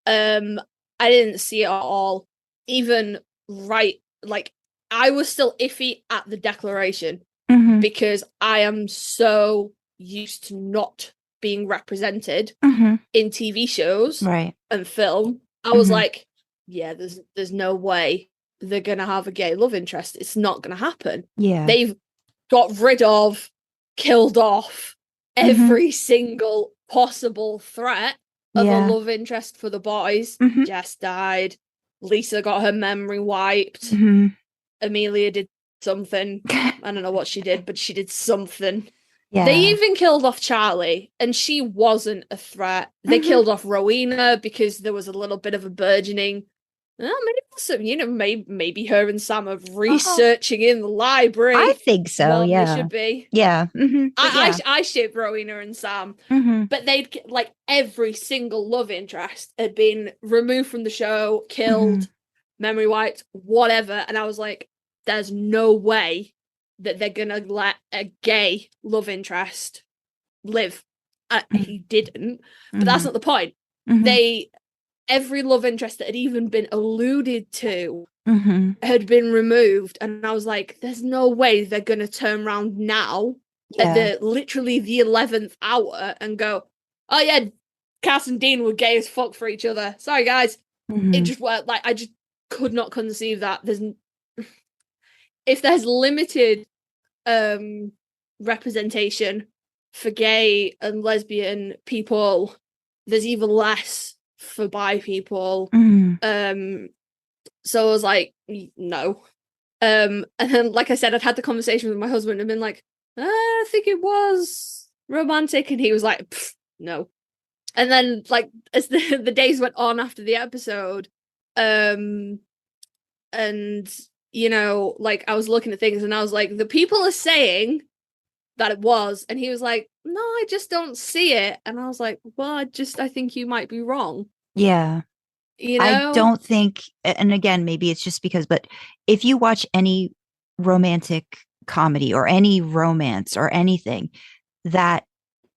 Speaker 4: I didn't see it at all. Even right, like, I was still iffy at the declaration
Speaker 3: Mhm.
Speaker 4: because I am so used to not being represented
Speaker 3: Mhm.
Speaker 4: in TV shows
Speaker 3: Right.
Speaker 4: and film. I was
Speaker 3: Mhm.
Speaker 4: like, yeah, there's no way they're gonna have a gay love interest. It's not gonna happen.
Speaker 3: Yeah.
Speaker 4: They've got rid of, killed off
Speaker 3: Mhm.
Speaker 4: every single possible threat of a
Speaker 3: Yeah.
Speaker 4: love interest for the boys.
Speaker 3: Mhm.
Speaker 4: Jess died. Lisa got her memory wiped.
Speaker 3: Mhm.
Speaker 4: Amelia did something. I don't know what she did, but she did something.
Speaker 3: Yeah.
Speaker 4: They even killed off Charlie, and she wasn't a threat. They
Speaker 3: Mhm.
Speaker 4: killed off Rowena because there was a little bit of a burgeoning. Maybe some, maybe her and Sam are researching in the library.
Speaker 3: I think so.
Speaker 4: They
Speaker 3: Yeah.
Speaker 4: should be.
Speaker 3: Yeah. Mhm. Yeah.
Speaker 4: I ship Rowena and Sam,
Speaker 3: Mhm.
Speaker 4: but they'd like every single love interest had been removed from the show, killed,
Speaker 3: Mhm.
Speaker 4: memory wiped, whatever. And I was like, there's no way that they're gonna let a gay love interest live. He didn't, but that's
Speaker 3: Mhm.
Speaker 4: not the point.
Speaker 3: Mhm.
Speaker 4: Every love interest that had even been alluded to
Speaker 3: Mhm.
Speaker 4: had been removed, and I was like, there's no way they're gonna turn around now at
Speaker 3: Yeah.
Speaker 4: literally the 11th hour and go, oh yeah, Cass and Dean were gay as fuck for each other. Sorry guys. It
Speaker 3: Mhm.
Speaker 4: just worked. Like, I just could not conceive that. If there's limited representation for gay and lesbian people, there's even less for bi people.
Speaker 3: Mhm.
Speaker 4: So I was like, no. And then, like I said, I'd had the conversation with my husband and been like, I think it was romantic, and he was like, no. And then, like, as the days went on after the episode, and like, I was looking at things and I was like, the people are saying that it was, and he was like, no, I just don't see it. And I was like, well, I think you might be wrong.
Speaker 3: Yeah. I don't think, and again, maybe it's just because, but if you watch any romantic comedy or any romance or anything, that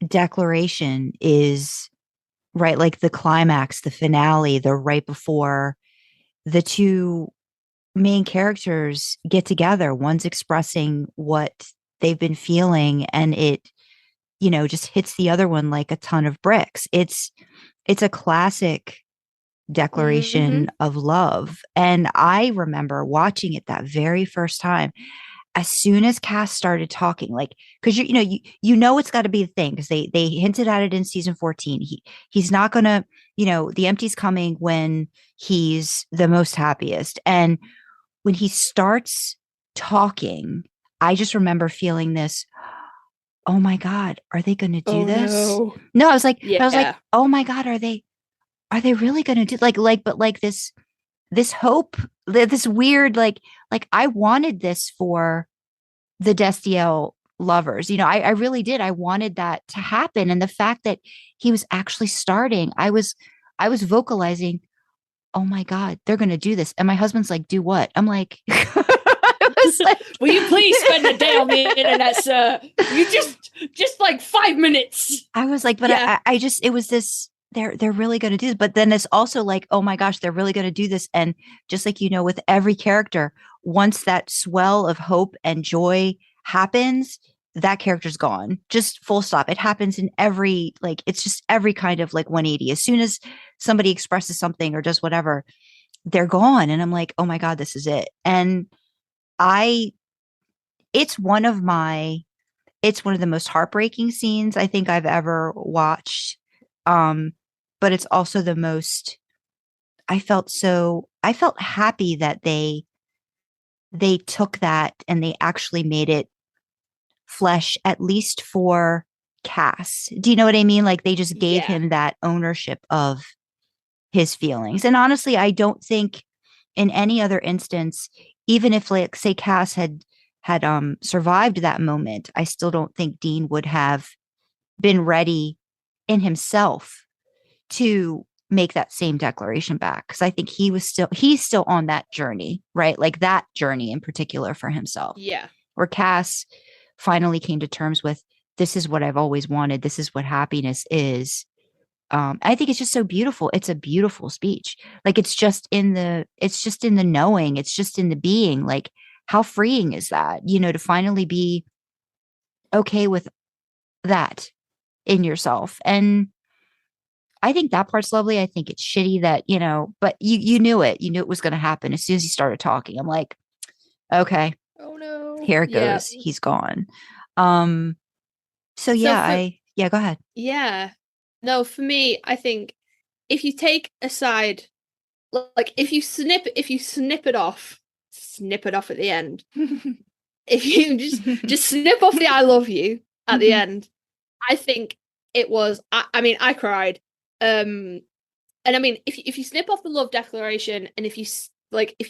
Speaker 3: declaration is right, like the climax, the finale, the right before the two main characters get together. One's expressing what they've been feeling, and it, just hits the other one like a ton of bricks. It's a classic declaration of love. And I remember watching it that very first time. As soon as Cass started talking, like, because you know it's got to be the thing, because they hinted at it in season 14. He's not gonna, the empty's coming when he's the most happiest. And when he starts talking, I just remember feeling this, oh my God, are they gonna do this?
Speaker 4: No.
Speaker 3: No, I was like,
Speaker 4: Yeah.
Speaker 3: I was like, oh my God, are they really gonna do but like this hope, this weird, like I wanted this for the Destiel lovers. I really did. I wanted that to happen. And the fact that he was actually starting, I was vocalizing, oh my God, they're gonna do this. And my husband's like, do what? I'm like, I was like,
Speaker 4: will you please spend a day on the internet, sir? You just like 5 minutes.
Speaker 3: I was like, but yeah. I just, it was this, they're really going to do this. But then it's also like, oh my gosh, they're really going to do this. And just like, with every character, once that swell of hope and joy happens, that character's gone. Just full stop. It happens in every, like, it's just every kind of like 180. As soon as somebody expresses something or does whatever, they're gone. And I'm like, oh my God, this is it. And it's one of the most heartbreaking scenes I think I've ever watched. But it's also the most, I felt happy that they took that and they actually made it flesh, at least for Cass. Do you know what I mean? Like, they just gave him that ownership of his feelings. And honestly, I don't think in any other instance, even if, like, say Cass had survived that moment, I still don't think Dean would have been ready in himself to make that same declaration back. Cause I think he's still on that journey, right? Like that journey in particular for himself.
Speaker 4: Yeah.
Speaker 3: Where Cass finally came to terms with, this is what I've always wanted. This is what happiness is. I think it's just so beautiful. It's a beautiful speech. Like it's just in the knowing, it's just in the being. Like how freeing is that, to finally be okay with that in yourself. And I think that part's lovely. I think it's shitty that, but you knew it. You knew it was going to happen. As soon as he started talking, I'm like, okay,
Speaker 4: Oh no.
Speaker 3: here it goes. He's gone. So yeah, go ahead.
Speaker 4: Yeah. No, for me, I think if you take aside, like if you snip it off at the end. If you just snip off the I love you at the end, I think it was, I mean, I cried. And I mean, if you snip off the love declaration, and if you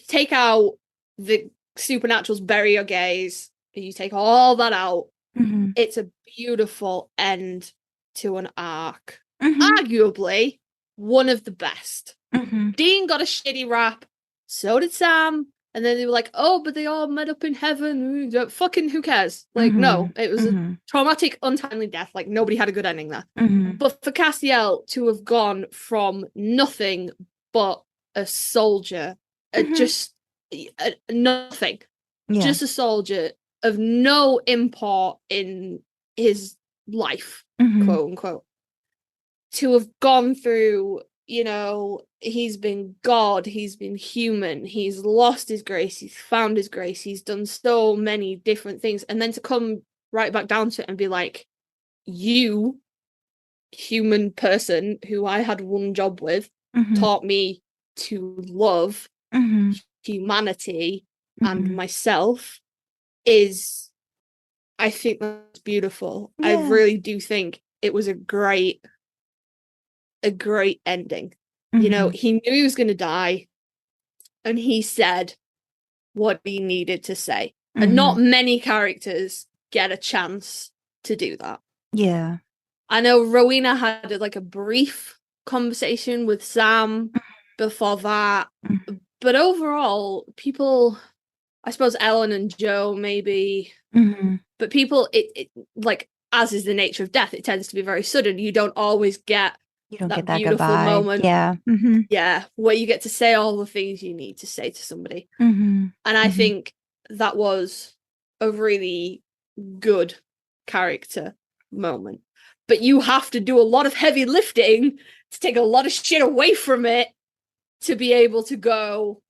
Speaker 4: take out the supernatural's bury your gaze, and you take all that out, it's a beautiful end to an arc. Arguably one of the best. Dean got a shitty rap, so did Sam, and then they were like, oh, but they all met up in heaven. Fucking who cares? Like, no, it was a traumatic, untimely death. Like, nobody had a good ending there. But for Castiel to have gone from nothing but a soldier, just nothing, just a soldier of no import in his life, quote unquote, to have gone through, he's been God, he's been human, he's lost his grace, he's found his grace, he's done so many different things, and then to come right back down to it and be like, you, human person who I had one job with, taught me to love humanity and myself, is, I think that's beautiful. I really do think it was a great ending. He knew he was going to die, and he said what he needed to say. And not many characters get a chance to do that.
Speaker 3: Yeah.
Speaker 4: I know Rowena had a brief conversation with Sam before that, but overall, people, I suppose Ellen and Joe maybe, but people, it like, as is the nature of death, it tends to be very sudden. You don't always get that beautiful moment, where you get to say all the things you need to say to somebody. And I think that was a really good character moment. But you have to do a lot of heavy lifting to take a lot of shit away from it to be able to go,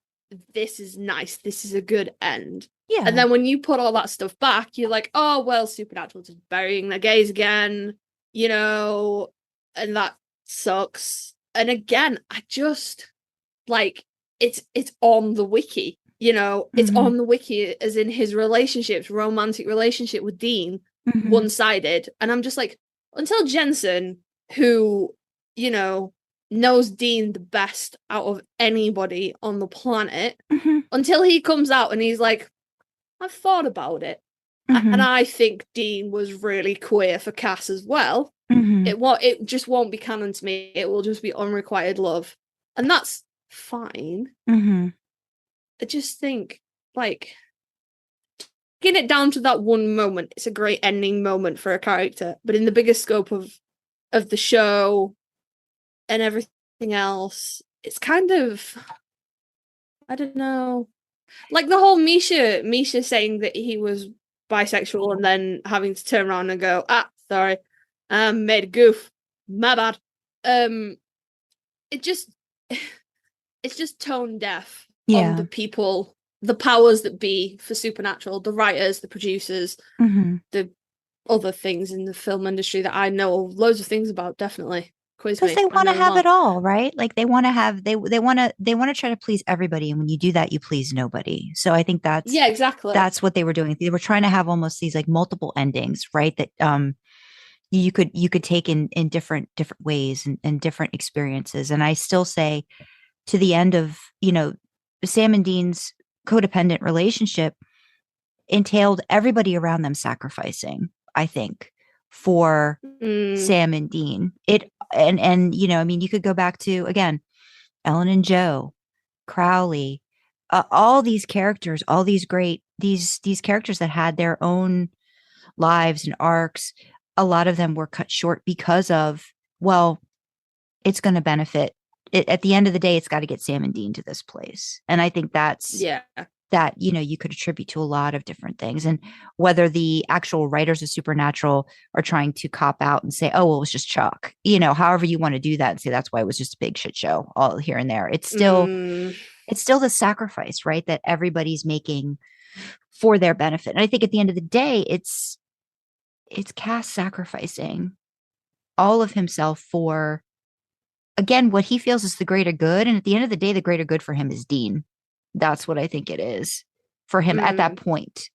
Speaker 4: this is nice, this is a good end. Yeah. And then when you put all that stuff back, you're like, oh, well, Supernatural just burying their gays again, and that sucks. And again, I just, it's on the wiki, it's on the wiki, as in his romantic relationship with Dean, one-sided. And I'm just like, until Jensen, who, knows Dean the best out of anybody on the planet, until he comes out and he's like, I've thought about it. And I think Dean was really queer for Cass as well. It just won't be canon to me. It will just be unrequited love. And that's fine. I just think, getting it down to that one moment, it's a great ending moment for a character. But in the bigger scope of the show and everything else, it's kind of, I don't know. Like the whole Misha saying that he was bisexual and then having to turn around and go, sorry, made a goof, my bad. It's just tone deaf on the people, the powers that be for Supernatural, the writers, the producers, the other things in the film industry that I know loads of things about, definitely.
Speaker 3: Because they want to have it all, right? Like they want to have, they want to try to please everybody, and when you do that, you please nobody. So I think that's
Speaker 4: exactly,
Speaker 3: that's what they were doing. They were trying to have almost these multiple endings, right? That you could take in different ways and different experiences. And I still say, to the end of Sam and Dean's codependent relationship entailed everybody around them sacrificing, I think. for Sam and Dean. And you know, I mean, you could go back to, again, Ellen and Joe, Crowley, all these characters, all these great, these characters that had their own lives and arcs. A lot of them were cut short because of, well, it's going to benefit it. At the end of the day, it's got to get Sam and Dean to this place. And I think that's, that, you know, you could attribute to a lot of different things. And whether the actual writers of Supernatural are trying to cop out and say, oh, well, it was just Chuck, you know, however you want to do that and say that's why it was just a big shit show all here and there. It's still, it's still the sacrifice, right, that everybody's making for their benefit. And I think at the end of the day, it's Cass sacrificing all of himself for, again, what he feels is the greater good. And at the end of the day, the greater good for him is Dean. That's what I think it is for him at that point.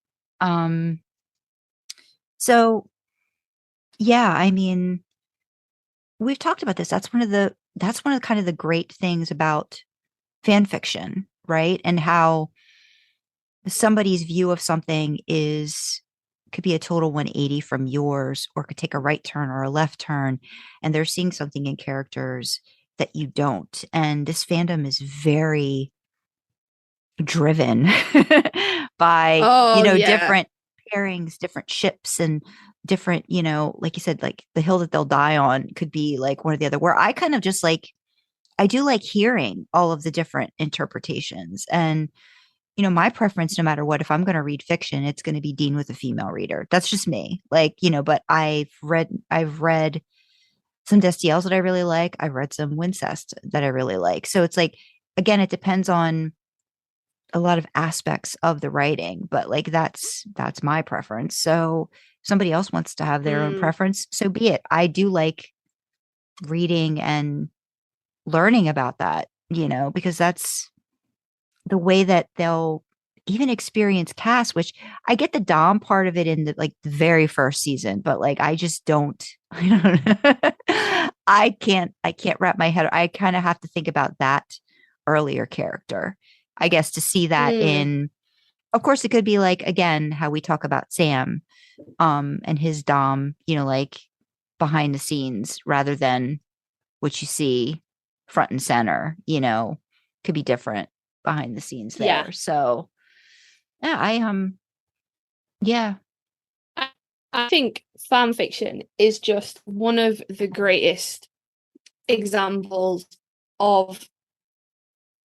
Speaker 3: So yeah, I mean, we've talked about this. That's one of the kind of the great things about fan fiction, right? And how somebody's view of something could be a total 180 from yours, or could take a right turn or a left turn, and they're seeing something in characters that you don't. And this fandom is very driven by different pairings, different ships, and different, you know, like you said, like the hill that they'll die on could be like one or the other, where I kind of just like, I do like hearing all of the different interpretations. And you know, my preference, no matter what, if I'm going to read fiction, it's going to be Dean with a female reader. That's just me. Like, you know, but I've read some Destiels that I really like. I've read some Wincest that I really like. So it's like, again, it depends on a lot of aspects of the writing, but like, that's my preference. So if somebody else wants to have their own preference, so be it. I do like reading and learning about that, you know, because that's the way that they'll even experience Cass, which I get the Dom part of it in the very first season, but like, I just don't, I can't wrap my head. I kind of have to think about that earlier character, I guess, to see that in, of course, it could be like, again, how we talk about Sam, and his Dom, you know, like behind the scenes rather than what you see front and center, you know, could be different behind the scenes there. Yeah. So yeah,
Speaker 4: I think fan fiction is just one of the greatest examples of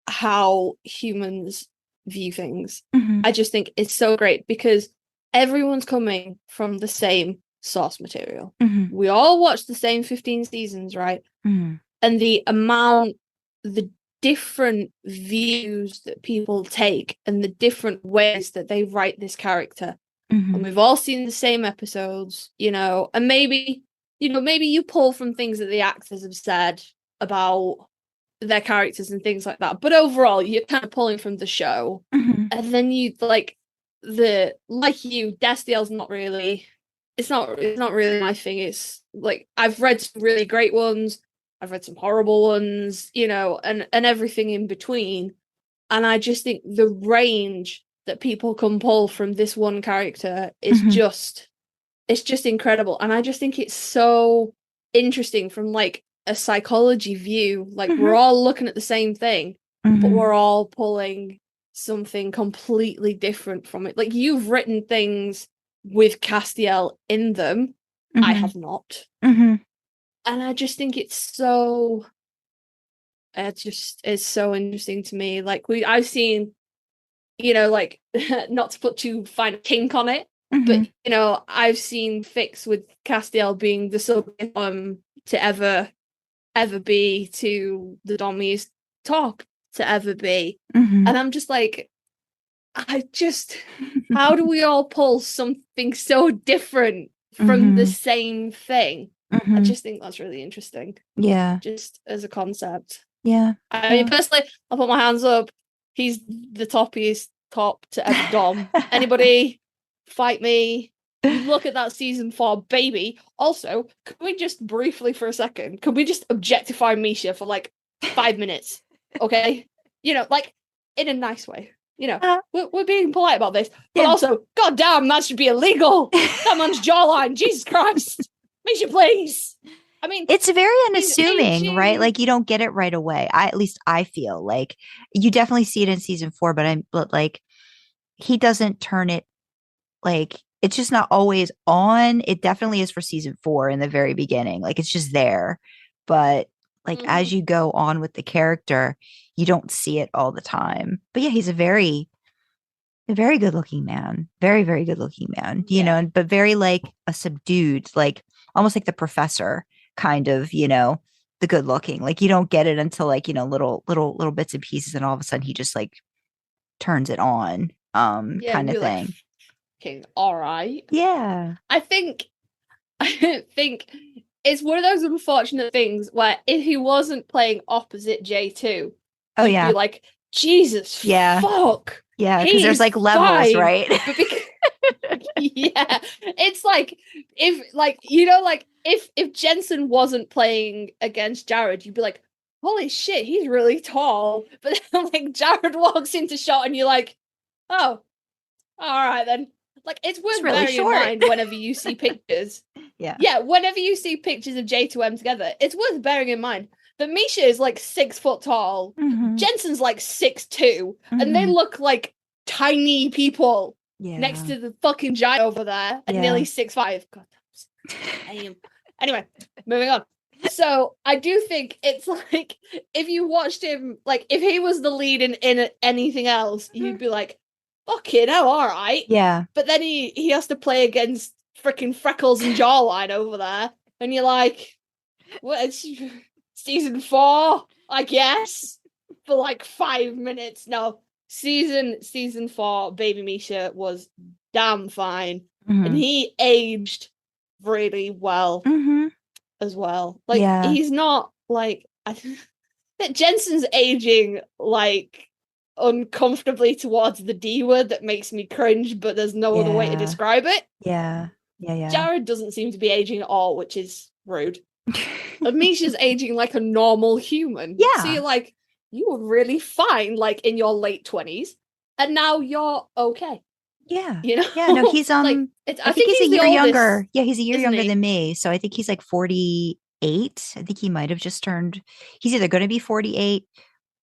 Speaker 4: how humans view things. I just think it's so great because everyone's coming from the same source material. We all watch the same 15 seasons, right? And the different views that people take and the different ways that they write this character. And we've all seen the same episodes, you know, and maybe you pull from things that the actors have said about their characters and things like that. But overall, you're kind of pulling from the show. And then you Destiel's not really, it's not really my thing. It's like, I've read some really great ones. I've read some horrible ones, you know, and everything in between. And I just think the range that people can pull from this one character is it's just incredible. And I just think it's so interesting from like a psychology view. Like, we're all looking at the same thing, but we're all pulling something completely different from it. Like, you've written things with Castiel in them. I have not. And I just think it's so interesting to me. Like, I've seen, you know, like, not to put too fine a kink on it, but you know, I've seen fics with Castiel being the sub to ever be to the Dommies talk to ever be. And I'm just like, how do we all pull something so different from the same thing? I just think that's really interesting. Yeah. Just as a concept. Yeah. I mean, personally, I'll put my hands up. He's the toppiest top to ever Dom. Anybody fight me? You look at that season 4 baby. Also, could we just briefly for a second, could we just objectify Misha for like 5 minutes? Okay? You know, like, in a nice way. You know, we're being polite about this. But also, goddamn, that should be illegal. That man's jawline. Jesus Christ. Misha, please. I mean,
Speaker 3: it's very
Speaker 4: he's
Speaker 3: unassuming, right?
Speaker 4: aging-
Speaker 3: Like you don't get it right away. At least I feel like you definitely see it in season 4, but like he doesn't turn it like it's just not always on. It definitely is for season 4 in the very beginning. Like it's just there. But like as you go on with the character, you don't see it all the time. But yeah, he's a very good looking man. Very, very good looking man, you know, but very like a subdued, like almost like the professor kind of, you know, the good looking. Like you don't get it until like, you know, little bits and pieces, and all of a sudden he just like turns it on, kind of thing.
Speaker 4: Like, all right.
Speaker 3: Yeah.
Speaker 4: I think it's one of those unfortunate things where if he wasn't playing opposite J2,
Speaker 3: Oh
Speaker 4: you'd
Speaker 3: yeah.
Speaker 4: be like, Jesus, fuck.
Speaker 3: Yeah, because there's like levels,
Speaker 4: fine.
Speaker 3: right?
Speaker 4: But yeah, it's like if Jensen wasn't playing against Jared, you'd be like, holy shit, he's really tall. But then like Jared walks into shot and you're like, oh, all right then. Like it's worth
Speaker 3: really
Speaker 4: bearing
Speaker 3: short.
Speaker 4: in mind whenever you see pictures.
Speaker 3: Yeah,
Speaker 4: whenever you see pictures of J2M together, it's worth bearing in mind that Misha is like 6 foot tall, Jensen's like 6'2", and they look like tiny people next to the fucking giant over there at nearly 6'5". God, damn. Anyway, moving on. So I do think it's like if you watched him, like if he was the lead in anything else, you'd be like, fucking hell, all right.
Speaker 3: Yeah.
Speaker 4: But then he has to play against freaking Freckles and Jawline over there, and you're like, what? It's season 4, I guess, for like 5 minutes. No, season 4, Baby Misha was damn fine, and he aged really well as well. Like he's not like that. Jensen's aging like uncomfortably towards the D word that makes me cringe, but there's no other way to describe it.
Speaker 3: Yeah.
Speaker 4: Jared doesn't seem to be aging at all, which is rude. Misha's aging like a normal human.
Speaker 3: Yeah.
Speaker 4: So you're like, you were really fine, like in your late 20s, and now you're okay.
Speaker 3: Yeah.
Speaker 4: You know?
Speaker 3: Yeah, no, he's
Speaker 4: like,
Speaker 3: I think he's a year younger. Yeah, he's a year younger
Speaker 4: he?
Speaker 3: than me. So I think he's like 48. I think he might have just turned, he's either going to be 48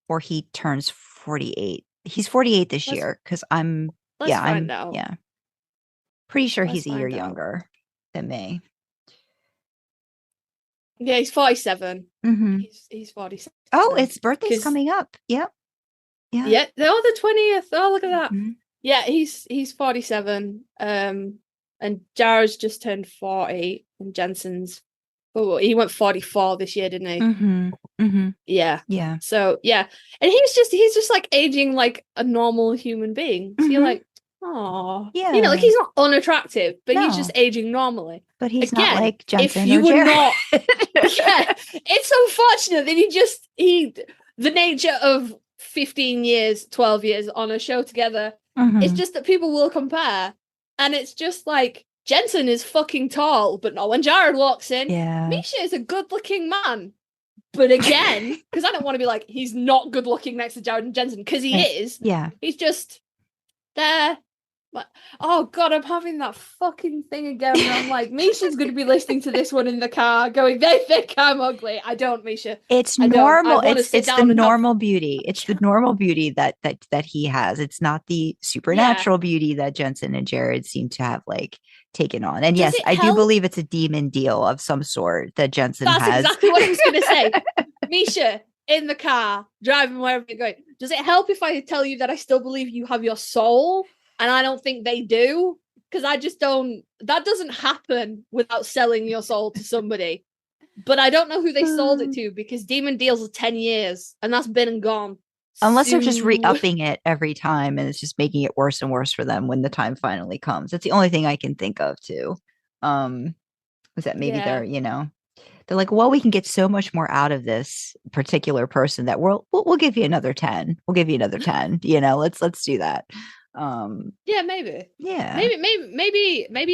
Speaker 3: or he turns 48. He's 48 this year because I'm
Speaker 4: find out.
Speaker 3: Yeah. Pretty sure
Speaker 4: Let's
Speaker 3: he's a year
Speaker 4: find out.
Speaker 3: younger than me.
Speaker 4: Yeah, he's 47. He's 47.
Speaker 3: Oh, its birthday's coming up. Yep.
Speaker 4: Yeah. The 20th. Oh, look at that. Yeah, he's 47. And Jared's just turned 40, and Jensen's he went 44 this year, didn't he? Yeah. So yeah, and he's just like aging like a normal human being. So you're like, oh,
Speaker 3: yeah,
Speaker 4: you know, like he's not unattractive, but he's just aging normally.
Speaker 3: But he's not like Jensen
Speaker 4: if you
Speaker 3: or
Speaker 4: were
Speaker 3: Jared.
Speaker 4: not, yeah, it's unfortunate that the nature of 15 years, 12 years on a show together. It's just that people will compare, and it's just like Jensen is fucking tall, but not when Jared walks in. Misha is a good-looking man, but again, because I don't want to be like he's not good-looking next to Jared and Jensen, because he is.
Speaker 3: Yeah,
Speaker 4: he's just there. But, oh god, I'm having that fucking thing again. And I'm like, Misha's going to be listening to this one in the car, going, "They think I'm ugly." I don't, Misha.
Speaker 3: It's normal. It's the normal beauty. It's the normal beauty that he has. It's not the supernatural beauty that Jensen and Jared seem to have like taken on. And yes, I do believe it's a demon deal of some sort that Jensen has.
Speaker 4: That's exactly what I was going to say. Misha in the car driving wherever you're going. Does it help if I tell you that I still believe you have your soul? And I don't think they do, because I just don't. That doesn't happen without selling your soul to somebody. But I don't know who they sold it to, because demon deals are 10 years, and that's been and gone.
Speaker 3: Unless they're just re-upping it every time, and it's just making it worse and worse for them when the time finally comes. That's the only thing I can think of too. Was that maybe they're like, well, we can get so much more out of this particular person that we'll give you another 10. We'll give you another 10. Let's do that.
Speaker 4: Maybe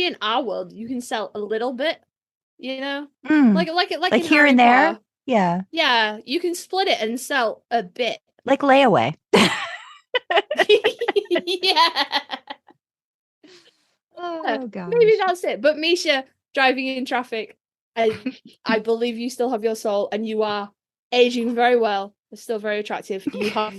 Speaker 4: in our world you can sell a little bit, like
Speaker 3: here and there.
Speaker 4: Yeah, you can split it and sell a bit,
Speaker 3: like layaway.
Speaker 4: Yeah.
Speaker 3: Oh god,
Speaker 4: maybe that's it. But Misha driving in traffic I believe you still have your soul, and you are aging very well. You're still very attractive. You have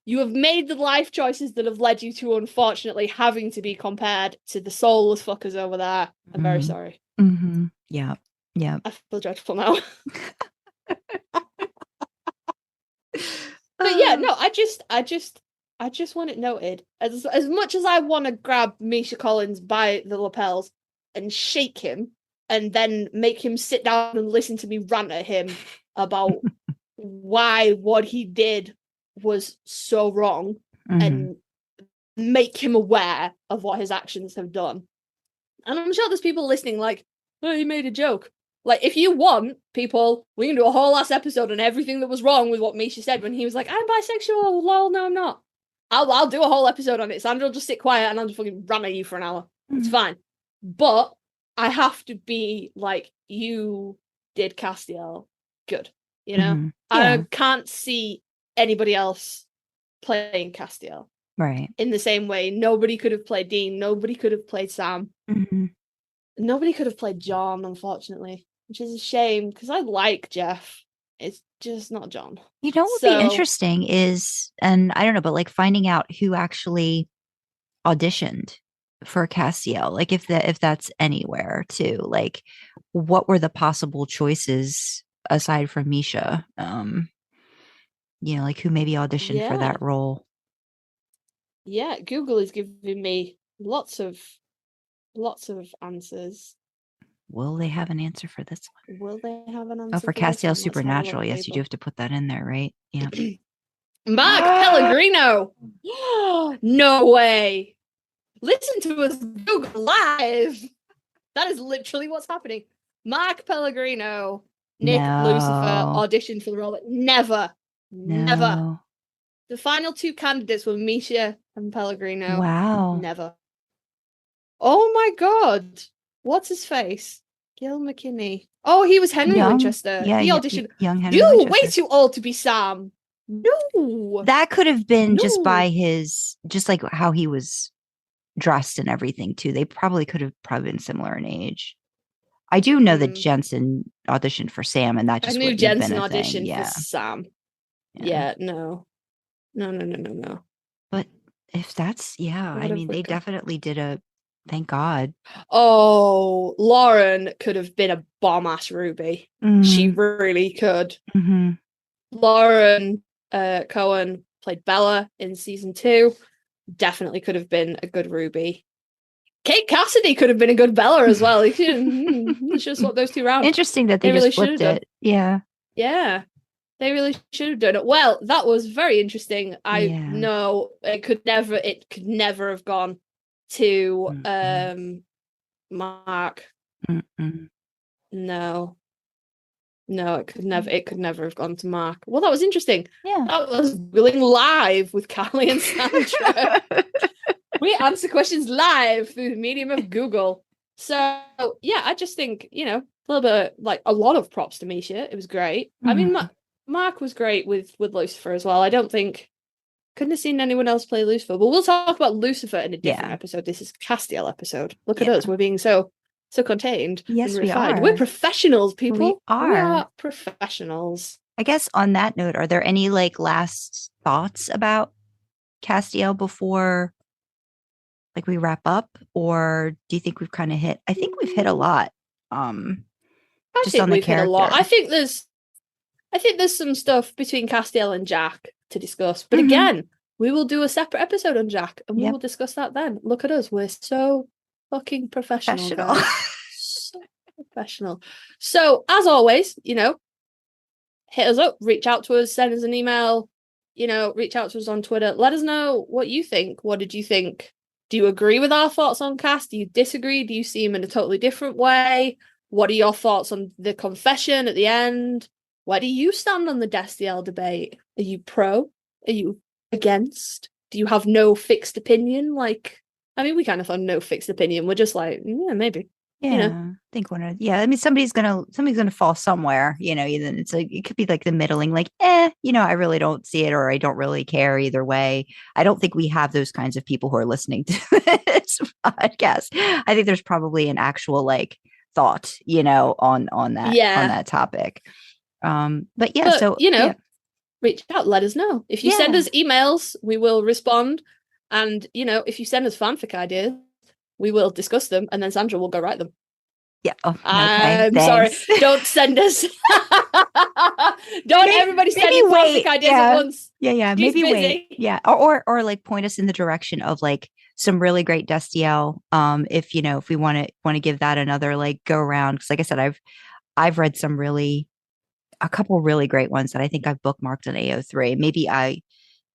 Speaker 4: you have made the life choices that have led you to unfortunately having to be compared to the soulless fuckers over there. I'm very sorry.
Speaker 3: Mm-hmm. Yeah. Yeah.
Speaker 4: I feel dreadful now. But yeah, no, I just want it noted. As much as I want to grab Misha Collins by the lapels and shake him and then make him sit down and listen to me rant at him about why what he did was so wrong and make him aware of what his actions have done. And I'm sure there's people listening like, oh, he made a joke. Like, if you want, people, we can do a whole ass episode on everything that was wrong with what Misha said when he was like, I'm bisexual, lol, no, I'm not. I'll do a whole episode on it. Sandra will just sit quiet and I'll just fucking run at you for an hour. It's fine. But I have to be like, you did Castiel good, you know?
Speaker 3: Yeah.
Speaker 4: I can't see anybody else playing Castiel.
Speaker 3: Right.
Speaker 4: In the same way, nobody could have played Dean, nobody could have played Sam. Nobody could have played John, unfortunately, which is a shame because I like Jeff. It's just not John.
Speaker 3: You know what would be interesting is, and I don't know, but like finding out who actually auditioned for Castiel, like if that's anywhere too, like what were the possible choices aside from Misha? You know, like who maybe auditioned for that role.
Speaker 4: Yeah, Google is giving me lots of answers.
Speaker 3: Will they have an answer for this one?
Speaker 4: Will they have an answer?
Speaker 3: Oh, for Castiel Supernatural, yes, you do have to put that in there, right? Yeah.
Speaker 4: Mark Pellegrino. No way. Listen to us Google live. That is literally what's happening. Mark Pellegrino, Nick Lucifer auditioned for the role. Never. The final two candidates were Misha and Pellegrino.
Speaker 3: Wow.
Speaker 4: Never. Oh my god. What's his face? Gil McKinney. Oh, he was Henry Winchester.
Speaker 3: Yeah,
Speaker 4: he auditioned.
Speaker 3: Young Henry
Speaker 4: You're
Speaker 3: Winchester.
Speaker 4: way too old to be Sam. No.
Speaker 3: That could have been just by just like how he was dressed and everything too. They probably could have been similar in age. I do know that Jensen auditioned for Sam, and that just
Speaker 4: I knew Jensen
Speaker 3: been a
Speaker 4: auditioned
Speaker 3: thing.
Speaker 4: for Sam. Yeah, no.
Speaker 3: But if that's I mean, they definitely did thank God.
Speaker 4: Oh, Lauren could have been a bomb-ass Ruby. She really could. Lauren Cohen played Bella in season 2. Definitely could have been a good Ruby. Kate Cassidy could have been a good Bella as well. Let's just swap those two around.
Speaker 3: Interesting that they just really flipped it. Yeah.
Speaker 4: Yeah. They really should have done it. Well, that was very interesting. I know it could never have gone to Mark. No, it could never have gone to Mark. Well, that was interesting.
Speaker 3: Yeah.
Speaker 4: That was Willing Live with Karlee and Sandra. We answer questions live through the medium of Google. So yeah, I just think, a little bit like a lot of props to Misha. It was great. I mean, Mark was great with Lucifer as well. I don't think couldn't have seen anyone else play Lucifer, but we'll talk about Lucifer in a different episode. This is Castiel episode. Look at us. We're being so contained.
Speaker 3: Yes, we are.
Speaker 4: We're professionals, people.
Speaker 3: We are
Speaker 4: professionals.
Speaker 3: I guess on that note, are there any like last thoughts about Castiel before like we wrap up, or do you think we've kind of hit? I think we've hit a lot.
Speaker 4: I think we've hit a lot. I think there's some stuff between Castiel and Jack to discuss, but again, we will do a separate episode on Jack, and we will discuss that then. Look at us, we're so fucking professional. So professional. So as always, hit us up, reach out to us, send us an email, reach out to us on Twitter. Let us know what you think. What did you think? Do you agree with our thoughts on Cast? Do you disagree? Do you see him in a totally different way? What are your thoughts on the confession at the end? Where do you stand on the Destiel debate? Are you pro? Are you against? Do you have no fixed opinion? We kind of have no fixed opinion. We're just like, maybe.
Speaker 3: Yeah, I think I mean, somebody's gonna fall somewhere. Either it's like it could be like the middling, like, I really don't see it, or I don't really care either way. I don't think we have those kinds of people who are listening to this podcast. I think there's probably an actual like thought, on that topic. But yeah, so
Speaker 4: reach out, let us know. If you send us emails, we will respond. And if you send us fanfic ideas, we will discuss them, and then Sandra will go write them.
Speaker 3: Yeah. Oh, okay.
Speaker 4: I'm sorry. Don't send us. Everybody send me fanfic ideas at once.
Speaker 3: Yeah.
Speaker 4: She's
Speaker 3: maybe
Speaker 4: busy.
Speaker 3: wait. Yeah. Or like point us in the direction of like some really great Destiel. If we want to give that another like go around. Because like I said, I've read a couple really great ones that I think I've bookmarked on AO3. Maybe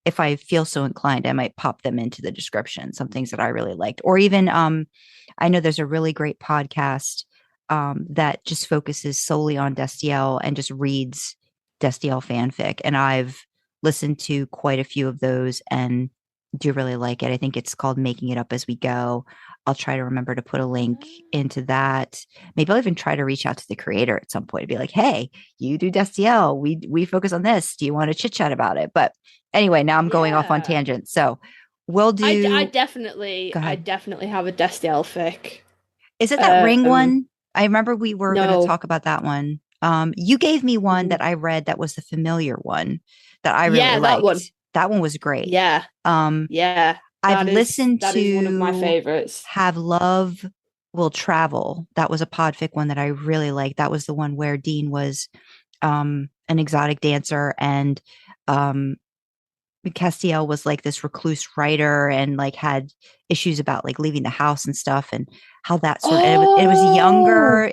Speaker 3: if I feel so inclined, I might pop them into the description. Some things that I really liked, or even I know there's a really great podcast that just focuses solely on Destiel and just reads Destiel fanfic. And I've listened to quite a few of those and do really like it. I think it's called Making It Up As We Go. I'll try to remember to put a link into that. Maybe I'll even try to reach out to the creator at some point and be like, hey, you do Destiel. We focus on this. Do you want to chit chat about it? But anyway, now I'm going off on tangents. So we'll do.
Speaker 4: I definitely have a Destiel fic.
Speaker 3: Is it that ring one? I remember we were going to talk about that one. You gave me one that I read that was the familiar one that I really liked. That one was great.
Speaker 4: Yeah.
Speaker 3: I've listened to.
Speaker 4: That is one of my favorites.
Speaker 3: Have Love Will Travel. That was a podfic one that I really liked. That was the one where Dean was an exotic dancer and Castiel was like this recluse writer and like had issues about like leaving the house and stuff, and how that sort of it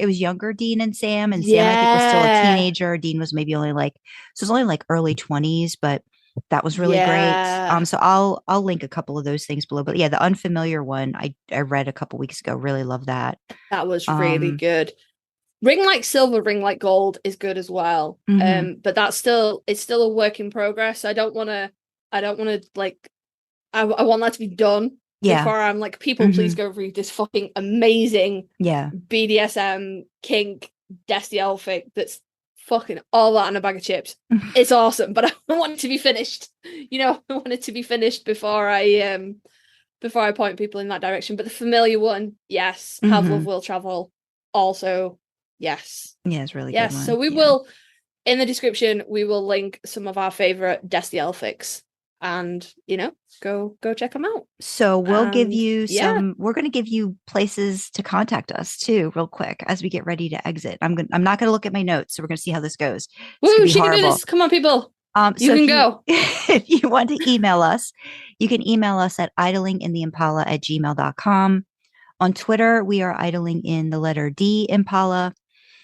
Speaker 3: was younger Dean and Sam, and Sam I think was still a teenager. Dean was maybe only like, so it was only like early 20s, but that was really great. So I'll link a couple of those things below. But yeah, the Unfamiliar one I read a couple weeks ago. Really love that.
Speaker 4: That was really good. Ring Like Silver, Ring Like Gold is good as well. But it's still a work in progress. I don't want to like, I want that to be done before I'm like, people please go read this fucking amazing BDSM kink Destiel fic that's fucking all that in a bag of chips. It's awesome, but I want it to be finished. I want it to be finished before I point people in that direction. But the familiar one, yes. Have Love Will Travel, also yes.
Speaker 3: Yeah, it's really
Speaker 4: good
Speaker 3: one.
Speaker 4: So we will, in the description, we will link some of our favorite Destiel fics, and go check them out.
Speaker 3: So we'll give you we're going to give you places to contact us too real quick as we get ready to exit. I'm not going to look at my notes, so we're going to see how this goes.
Speaker 4: Woo, she can do this. Come on, people. You can go.
Speaker 3: If you want to email us, you can email us at idlingintheimpala@gmail.com. On Twitter, we are idling in the letter D Impala.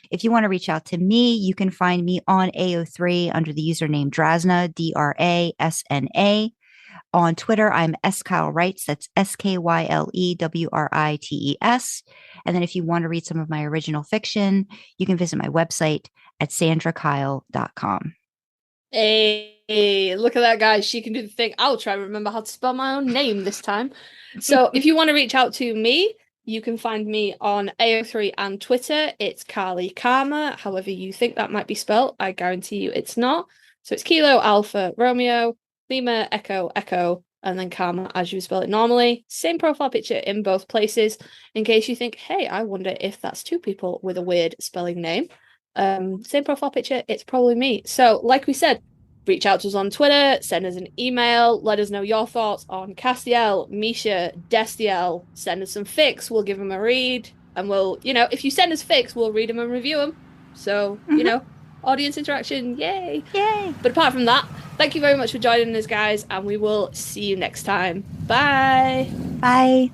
Speaker 3: If you want to reach out to me, you can find me on AO3 under the username Drasna, DRASNA. On Twitter, I'm skylewrites. That's SKYLEWRITES. And then if you want to read some of my original fiction, you can visit my website at sandrakyle.com.
Speaker 4: Hey, look at that, guys. She can do the thing. I'll try to remember how to spell my own name this time. So if you want to reach out to me, you can find me on AO3 and Twitter. It's Karlee Karma, however you think that might be spelled. I guarantee you it's not. So it's Kilo, Alpha, Romeo, Lima, Echo, Echo, and then Karma as you spell it normally. Same profile picture in both places, in case you think, hey, I wonder if that's two people with a weird spelling name. Same profile picture, it's probably me. So like we said, reach out to us on Twitter, send us an email, let us know your thoughts on Castiel, Misha, Destiel. Send us some fics, we'll give them a read, and we'll, if you send us fics, we'll read them and review them. So, audience interaction, yay! But apart from that, thank you very much for joining us, guys, and we will see you next time. Bye!
Speaker 3: Bye!